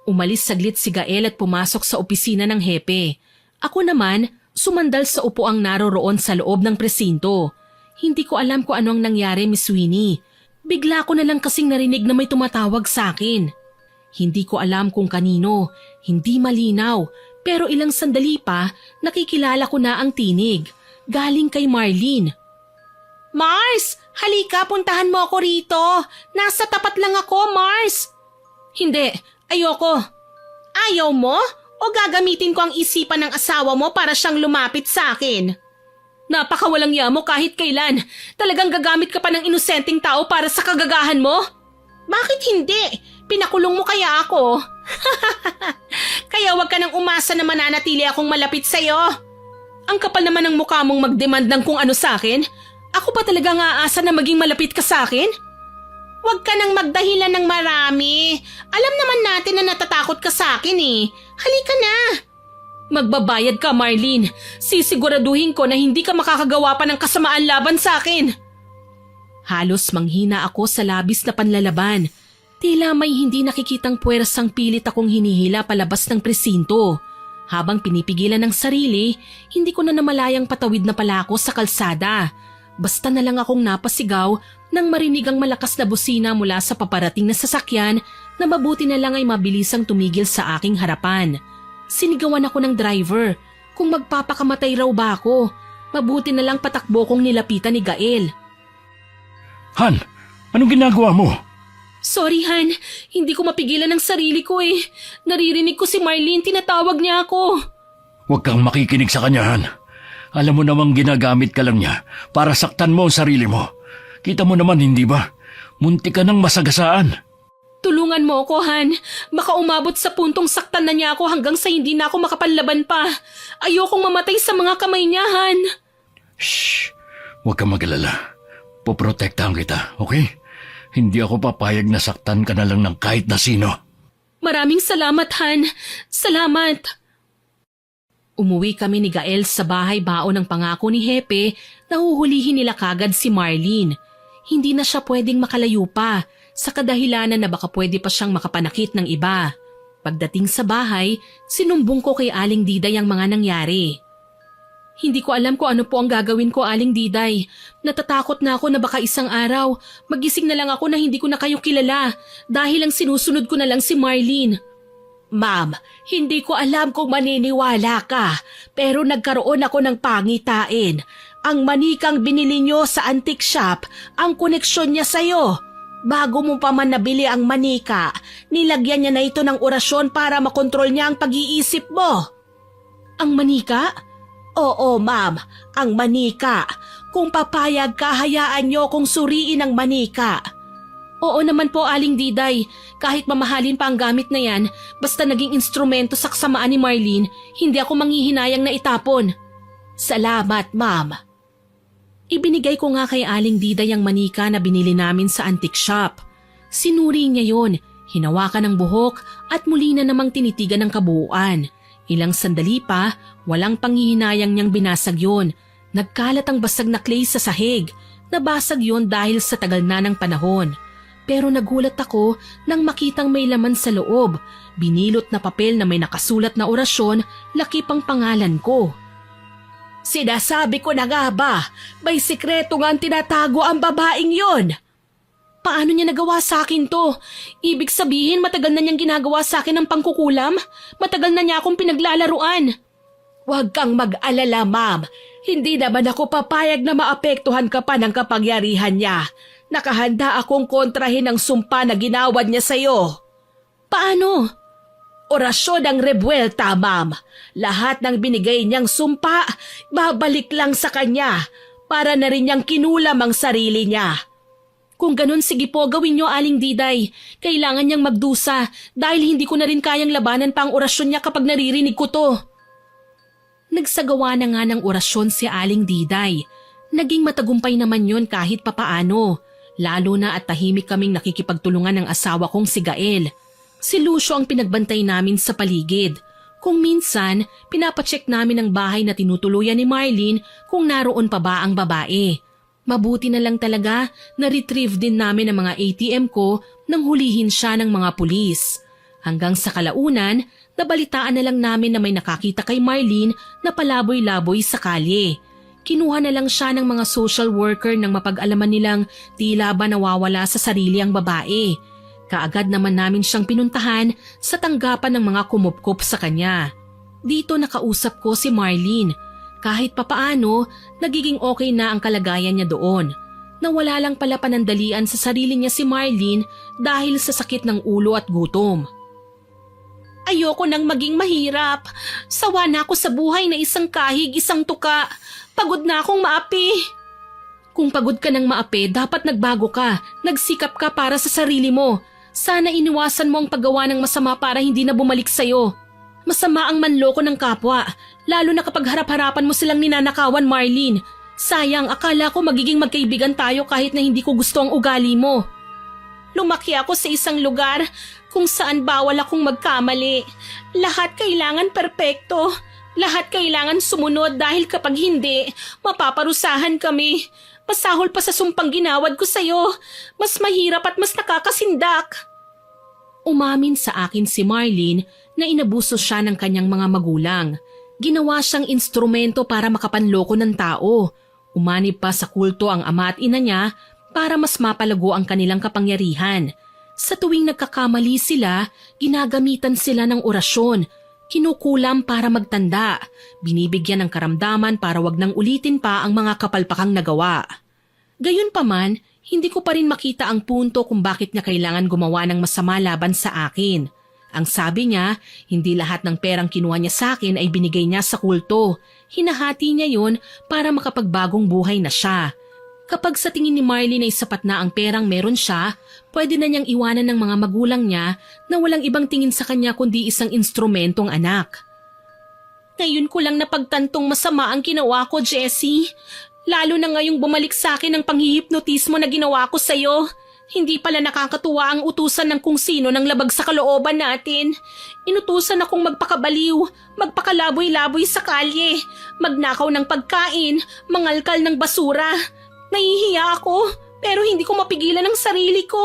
Umalis saglit si Gael at pumasok sa opisina ng hepe. Ako naman, sumandal sa upuang naroroon sa loob ng presinto. Hindi ko alam kung ano ang nangyari, Miss Winnie. Bigla ko na lang kasing narinig na may tumatawag sa akin. Hindi ko alam kung kanino, hindi malinaw, pero ilang sandali pa, nakikilala ko na ang tinig. Galing kay Marlene. Mars! Halika, puntahan mo ako rito. Nasa tapat lang ako, Mars. Hindi, ayoko. Ayaw mo? O gagamitin ko ang isipan ng asawa mo para siyang lumapit sa akin? Napakawalang ya mo kahit kailan. Talagang gagamit ka pa ng inosenteng tao para sa kagagahan mo? Bakit hindi? Pinakulong mo kaya ako? Kaya wag ka nang umasa na mananatili akong malapit sa'yo. Ang kapal naman ng mukha mong mag-demand ng kung ano sa akin. Ako pa talaga nga aasa na maging malapit ka sa akin? Huwag ka nang magdahilan ng marami. Alam naman natin na natatakot ka sa akin eh. Halika na. Magbabayad ka, Marlene. Sisiguraduhin ko na hindi ka makakagawa pa ng kasamaan laban sa akin. Halos manghina ako sa labis na panlalaban. Tila may hindi nakikitang puwersang pilit akong hinihila palabas ng presinto. Habang pinipigilan ng sarili, hindi ko na namalayang patawid na pala ako sa kalsada. Basta na lang akong napasigaw nang marinig ang malakas na busina mula sa paparating na sasakyan na mabuti na lang ay mabilisang tumigil sa aking harapan. Sinigawan ako ng driver kung magpapakamatay raw ba ako. Mabuti na lang patakbo kong nilapitan ni Gael. Han, anong ginagawa mo? Sorry Han, hindi ko mapigilan ang sarili ko eh. Naririnig ko si Marlene, tinatawag niya ako. Huwag kang makikinig sa kanya, Han. Alam mo namang ginagamit ka lang niya para saktan mo ang sarili mo. Kita mo naman, hindi ba? Munti ka nang masagasaan. Tulungan mo ako, Han. Baka umabot sa puntong saktan na niya ako hanggang sa hindi na ako makapanlaban pa. Ayokong mamatay sa mga kamay niya, Han. Shh! Huwag kang mag-alala. Poprotektahan kita, okay? Hindi ako papayag na saktan ka na lang ng kahit na sino. Maraming salamat, Han. Salamat. Umuwi kami ni Gael sa bahay baon ng pangako ni Hepe na huhulihin nila kagad si Marlene. Hindi na siya pwedeng makalayo pa sa kadahilanan na baka pwede pa siyang makapanakit ng iba. Pagdating sa bahay, sinumbong ko kay Aling Diday ang mga nangyari. Hindi ko alam kung ano po ang gagawin ko, Aling Diday. Natatakot na ako na baka isang araw, magising na lang ako na hindi ko na kayo kilala dahil ang sinusunod ko na lang si Marlene. Ma'am, hindi ko alam kung maniniwala ka, pero nagkaroon ako ng pangitain. Ang manikang binili nyo sa antique shop, ang koneksyon niya sa'yo. Bago mo pa man nabili ang manika, nilagyan niya na ito ng orasyon para makontrol niya ang pag-iisip mo. Ang manika? Oo, ma'am, ang manika. Kung papayag ka, hayaan niyo kung suriin ang manika. Oo naman po, Aling Diday. Kahit mamahalin pa ang gamit na yan, basta naging instrumento sa kasamaan ni Marlene, hindi ako manghihinayang na itapon. Salamat, ma'am. Ibinigay ko nga kay Aling Diday ang manika na binili namin sa antique shop. Sinuri niya yon, hinawakan ng buhok at muli na namang tinitigan ng kabuuan. Ilang sandali pa, walang panghihinayang niyang binasag yon. Nagkalat ang basag na clay sa sahig. Nabasag yon dahil sa tagal na ng panahon. Pero nagulat ako nang makitang may laman sa loob. Binilot na papel na may nakasulat na orasyon, laki pang pangalan ko. Sinasabi ko na nga ba, may sikreto nga ang tinatago ang babaeng yon. Paano niya nagawa sa akin to? Ibig sabihin matagal na niyang ginagawa sa akin ang pangkukulam? Matagal na niya akong pinaglalaruan. Huwag kang mag-alala, ma'am. Hindi naman ako papayag na maapektuhan ka pa ng kapangyarihan niya. Nakahanda akong kontrahin ang sumpa na ginawad niya sa'yo. Paano? Orasyon ang rebuelta, ma'am. Lahat ng binigay niyang sumpa, babalik lang sa kanya para na rin niyang kinulam ang sarili niya. Kung ganun, sige po, gawin niyo, Aling Diday. Kailangan niyang magdusa dahil hindi ko na rin kayang labanan pa ang orasyon niya kapag naririnig ko to. Nagsagawa na nga ng orasyon si Aling Diday. Naging matagumpay naman yon kahit papaano. Lalo na at tahimik kaming nakikipagtulungan ng asawa kong si Gael. Si Lucio ang pinagbantay namin sa paligid. Kung minsan, pinapacheck namin ang bahay na tinutuluyan ni Marlene kung naroon pa ba ang babae. Mabuti na lang talaga na retrieve din namin ang mga ATM ko nang hulihin siya ng mga pulis. Hanggang sa kalaunan, nabalitaan na lang namin na may nakakita kay Marlene na palaboy-laboy sa kalye. Kinuha na lang siya ng mga social worker nang mapag-alaman nilang tila ba nawawala sa sarili ang babae. Kaagad naman namin siyang pinuntahan sa tanggapan ng mga kumupkop sa kanya. Dito nakausap ko si Marlene. Kahit papaano, nagiging okay na ang kalagayan niya doon. Nawala lang pala panandalian sa sarili niya si Marlene dahil sa sakit ng ulo at gutom. Ayoko nang maging mahirap. Sawa na ako sa buhay na isang kahig, isang tuka. Pagod na akong maapi. Kung pagod ka ng maapi, dapat nagbago ka. Nagsikap ka para sa sarili mo. Sana iniwasan mo ang paggawa ng masama para hindi na bumalik sa'yo. Masama ang manloko ng kapwa, lalo na kapag harap-harapan mo silang ninanakawan, Marlene. Sayang, akala ko magiging magkaibigan tayo kahit na hindi ko gusto ang ugali mo. Lumaki ako sa isang lugar kung saan bawal akong magkamali. Lahat kailangan perpekto. Lahat kailangan sumunod dahil kapag hindi, mapaparusahan kami. Pasahol pa sa sumpang ginawad ko sa'yo. Mas mahirap at mas nakakasindak. Umamin sa akin si Marlene na inabuso siya ng kanyang mga magulang. Ginawa siyang instrumento para makapanloko ng tao. Umanib pa sa kulto ang ama at ina niya para mas mapalago ang kanilang kapangyarihan. Sa tuwing nagkakamali sila, ginagamitan sila ng orasyon, kinukulam para magtanda, binibigyan ng karamdaman para wag nang ulitin pa ang mga kapalpakang nagawa. Gayunpaman, hindi ko pa rin makita ang punto kung bakit niya kailangan gumawa ng masama laban sa akin. Ang sabi niya, hindi lahat ng perang kinuha niya sa akin ay binigay niya sa kulto. Hinahati niya yon para makapagbagong buhay na siya. Kapag sa tingin ni Marlene ay sapat na ang perang meron siya, pwede na niyang iwanan ng mga magulang niya na walang ibang tingin sa kanya kundi isang instrumentong anak. Ngayon ko lang napagtantong masama ang ginawa ko, Jessie. Lalo na ngayong bumalik sa akin ang panghihipnotismo na ginawa ko sa'yo. Hindi pala nakakatuwa ang utusan ng kung sino ng labag sa kalooban natin. Inutusan akong magpakabaliw, magpakalaboy-laboy sa kalye, magnakaw ng pagkain, mangalkal ng basura. Nahihiya ako, pero hindi ko mapigilan ang sarili ko.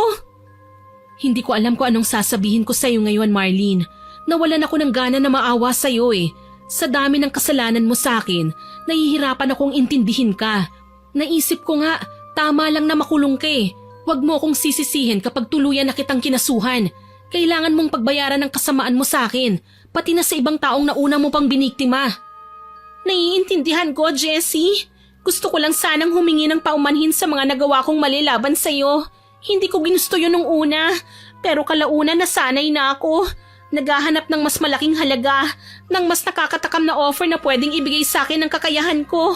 Hindi ko alam kung anong sasabihin ko sa'yo ngayon, Marlene. Nawalan ako ng gana na maawa sa'yo eh. Sa dami ng kasalanan mo sa akin, nahihirapan akong intindihin ka. Naisip ko nga, tama lang na makulong ka eh. Huwag mo akong sisisihin kapag tuluyan na kitang kinasuhan. Kailangan mong pagbayaran ng kasamaan mo sa akin, pati na sa ibang taong nauna mo pang biniktima. Naiintindihan ko, Jessie. Gusto ko lang sanang humingi ng paumanhin sa mga nagawa kong mali laban sa'yo. Hindi ko ginusto yun nung una, pero kalauna nasanay na ako. Naghahanap ng mas malaking halaga, ng mas nakakatakam na offer na pwedeng ibigay sa akin ng kakayahan ko.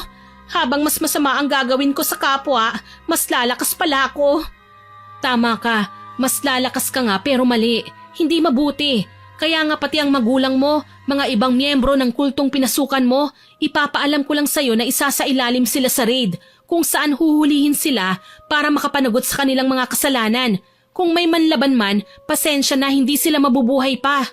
Habang mas masama ang gagawin ko sa kapwa, mas lalakas pala ako. Tama ka, mas lalakas ka nga pero mali, hindi mabuti. Kaya nga pati ang magulang mo, mga ibang miyembro ng kultong pinasukan mo, ipapaalam ko lang sa'yo na isasailalim sila sa raid kung saan huhulihin sila para makapanagot sa kanilang mga kasalanan. Kung may manlaban man, pasensya na hindi sila mabubuhay pa.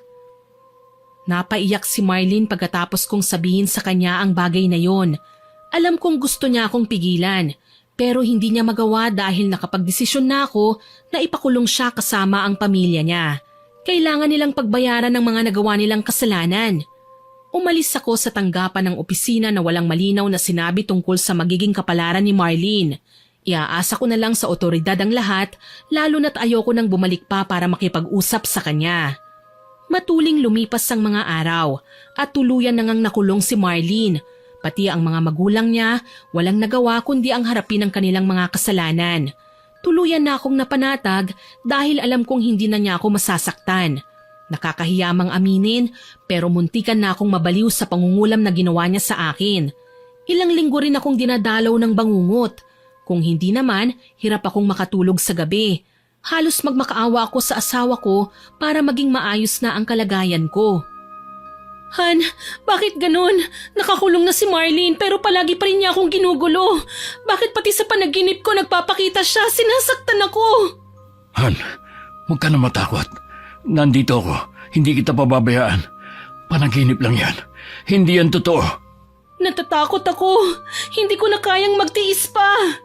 Napaiyak si Marlene pagkatapos kong sabihin sa kanya ang bagay na yon. Alam kong gusto niya akong pigilan, pero hindi niya magawa dahil nakapagdesisyon na ako na ipakulong siya kasama ang pamilya niya. Kailangan nilang pagbayaran ng mga nagawa nilang kasalanan. Umalis ako sa tanggapan ng opisina na walang malinaw na sinabi tungkol sa magiging kapalaran ni Marlene. Iaasa ko na lang sa otoridad ang lahat, lalo na't ayoko nang bumalik pa para makipag-usap sa kanya. Matuling lumipas ang mga araw at tuluyan nang nakulong si Marlene. Pati ang mga magulang niya, walang nagawa kundi ang harapin ang kanilang mga kasalanan. Tuluyan na akong napanatag dahil alam kong hindi na niya ako masasaktan. Nakakahiyamang aminin pero muntikan na akong mabaliw sa pangungulam na ginawa niya sa akin. Ilang linggo rin akong dinadalaw ng bangungot. Kung hindi naman, hirap akong makatulog sa gabi. Halos magmakaawa ako sa asawa ko para maging maayos na ang kalagayan ko. Han, bakit ganun? Nakakulong na si Marlene pero palagi pa rin niya akong ginugulo. Bakit pati sa panaginip ko nagpapakita siya, sinasaktan ako? Han, huwag ka na matakot. Nandito ako, hindi kita pababayaan. Panaginip lang yan, hindi yan totoo. Natatakot ako, hindi ko na kayang magtiis pa.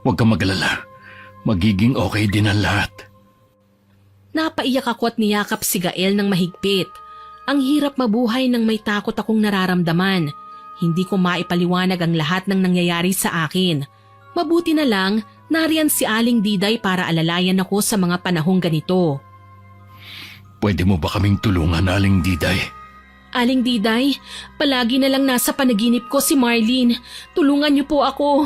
Huwag kang magalala, magiging okay din ang lahat. Napaiyak ako at niyakap si Gael ng mahigpit. Ang hirap mabuhay nang may takot akong nararamdaman. Hindi ko maipaliwanag ang lahat ng nangyayari sa akin. Mabuti na lang, nariyan si Aling Diday para alalayan ako sa mga panahong ganito. Pwede mo ba kaming tulungan, Aling Diday? Aling Diday, palagi na lang nasa panaginip ko si Marlene. Tulungan niyo po ako.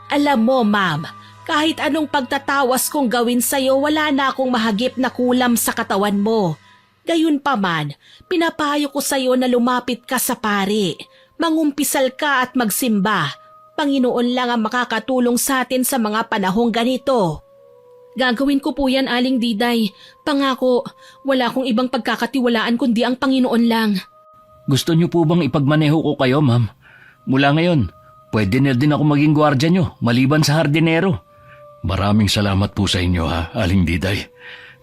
Alam mo, ma'am, kahit anong pagtatawas kong gawin sa'yo, wala na akong mahagip na kulam sa katawan mo. Gayunpaman, pinapayo ko sa'yo na lumapit ka sa pari, mangumpisal ka at magsimba. Panginoon lang ang makakatulong sa atin sa mga panahong ganito. Gagawin ko po yan, Aling Diday. Pangako, wala akong ibang pagkakatiwalaan kundi ang Panginoon lang. Gusto niyo po bang ipagmaneho ko kayo, ma'am? Mula ngayon, pwede na din ako maging gwardya niyo, maliban sa hardinero. Maraming salamat po sa inyo, ha, Aling Diday.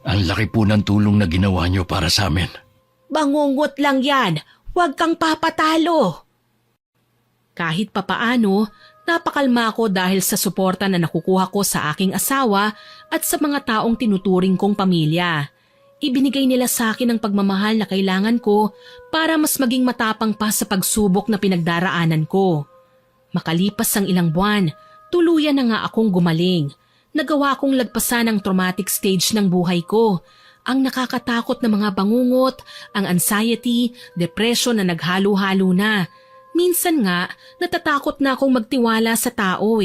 Ang laki po ng tulong na ginawa niyo para sa amin. Bangungot lang yan. Huwag kang papatalo. Kahit papaano, Napakalma ako dahil sa suporta na nakukuha ko sa aking asawa at sa mga taong tinuturing kong pamilya. Ibinigay nila sa akin ang pagmamahal na kailangan ko para mas maging matapang pa sa pagsubok na pinagdaraanan ko. Makalipas ang ilang buwan, tuluyan na nga akong gumaling. Nagawa kong lagpasan ang traumatic stage ng buhay ko, ang nakakatakot na mga bangungot, ang anxiety, depression na naghalo-halo na. Minsan nga, natatakot na akong magtiwala sa tao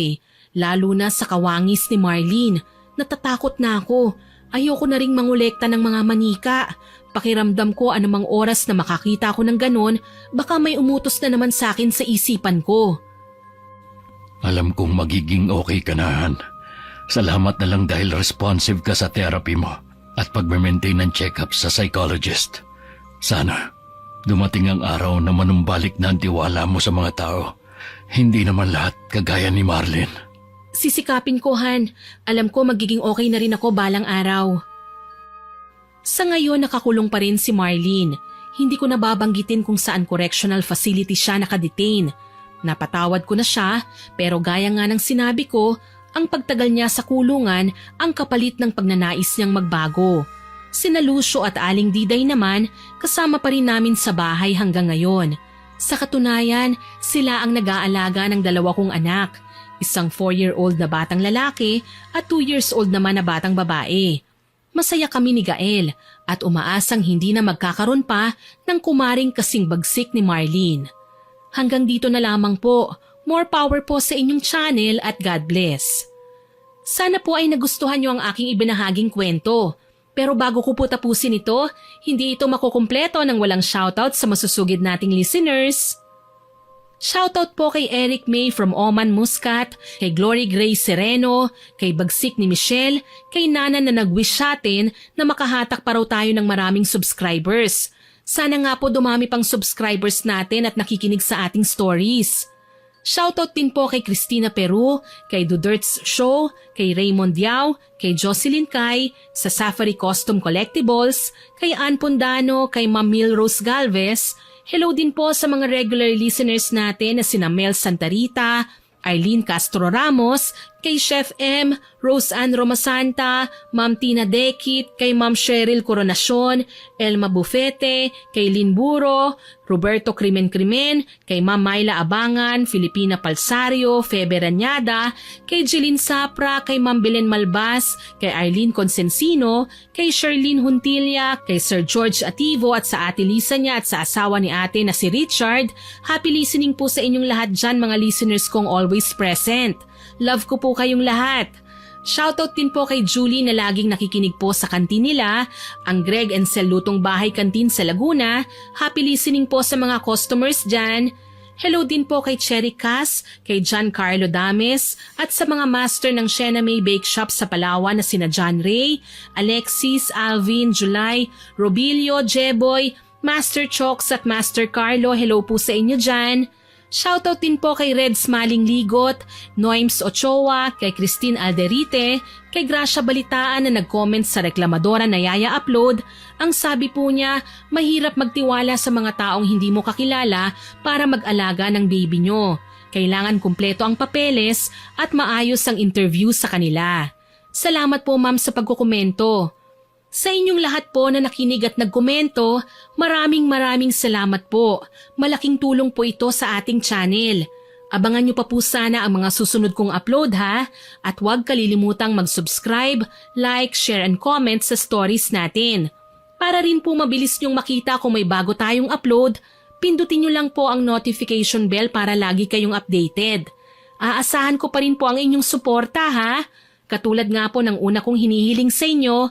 lalo na sa kawangis ni Marlene. Natatakot na ako. Ayoko na ring mangolekta ng mga manika. Pakiramdam ko anumang oras na makakita ko ng ganon, baka may umutos na naman sa akin sa isipan ko. Alam kong magiging okay ka na, Han. Salamat na lang dahil responsive ka sa therapy mo at pag-maintain ng check-up sa psychologist. Sana dumating ang araw na manumbalik na ang tiwala mo sa mga tao. Hindi naman lahat kagaya ni Marlene. Sisikapin ko, Han. Alam ko magiging okay na rin ako balang araw. Sa ngayon nakakulong pa rin si Marlene. Hindi ko nababanggitin kung saan correctional facility siya nakadetain. Napatawad ko na siya, pero gaya nga ng sinabi ko, ang pagtagal niya sa kulungan ang kapalit ng pagnanais niyang magbago. Sina Lucio at Aling Diday naman kasama pa rin namin sa bahay hanggang ngayon. Sa katunayan, sila ang nag-aalaga ng 2 kong anak, isang 4-year-old na batang lalaki at 2 years old naman na batang babae. Masaya kami ni Gael at umaasang hindi na magkakaroon pa ng kumaring kasing bagsik ni Marlene. Hanggang dito na lamang po. More power po sa inyong channel at God bless. Sana po ay nagustuhan niyo ang aking ibinahaging kwento. Pero bago ko po tapusin ito, hindi ito makukumpleto ng walang shoutout sa masusugid nating listeners. Shoutout po kay Eric May from Oman, Muscat, kay Glory Grace Sereno, kay Bagsik ni Michelle, kay Nana na nag-wish sa atin na makahatak pa raw tayo ng maraming subscribers. Sana nga po dumami pang subscribers natin at nakikinig sa ating stories. Shoutout din po kay Christina Peru, kay Dudert's Show, kay Raymond Yao, kay Jocelyn Kai, sa Safari Custom Collectibles, kay Ann Pundano, kay Ma'am Milrose Galvez. Hello din po sa mga regular listeners natin na sina Mel Santarita, Arlene Castro Ramos, kay Chef M, Rose Ann Romasanta, Ma'am Tina Dekit, kay Ma'am Cheryl Coronacion, Elma Bufete, kay Lynn Buro, Roberto Crimen, kay Ma'am Myla Abangan, Filipina Palsario, Febe Ranyada, kay Jeline Sapra, kay Ma'am Belen Malbas, kay Arlene Consensino, kay Sherlyn Huntilla, kay Sir George Ativo at sa ate Lisa niya at sa asawa ni ate na si Richard. Happy listening po sa inyong lahat dyan mga listeners kong always present. Love ko po kayong lahat. Shoutout din po kay Julie na laging nakikinig po sa kantin nila, ang Greg and Sel Lutong Bahay Kantin sa Laguna. Happy listening po sa mga customers dyan. Hello din po kay Cherry Cass, kay John Carlo Dames, at sa mga master ng Shena May Bake Shop sa Palawan na sina John Ray, Alexis, Alvin, July, Robilio, Jeboy, Master Chokes at Master Carlo. Hello po sa inyo dyan. Shoutout din po kay Red Smaling Ligot, Noims Ochoa, kay Christine Alderite, kay Gracia Balitaan na nag-comment sa reklamadora na Yaya Upload. Ang sabi po niya, mahirap magtiwala sa mga taong hindi mo kakilala para mag-alaga ng baby nyo. Kailangan kumpleto ang papeles at maayos ang interview sa kanila. Salamat po ma'am sa pagkukomento. Sa inyong lahat po na nakinig at nagkomento, maraming salamat po. Malaking tulong po ito sa ating channel. Abangan nyo pa po sana ang mga susunod kong upload ha, at huwag kalilimutang mag-subscribe, like, share and comment sa stories natin. Para rin po mabilis nyong makita kung may bago tayong upload, pindutin nyo lang po ang notification bell para lagi kayong updated. Aasahan ko pa rin po ang inyong suporta ha. Katulad nga po ng una kong hinihiling sa inyo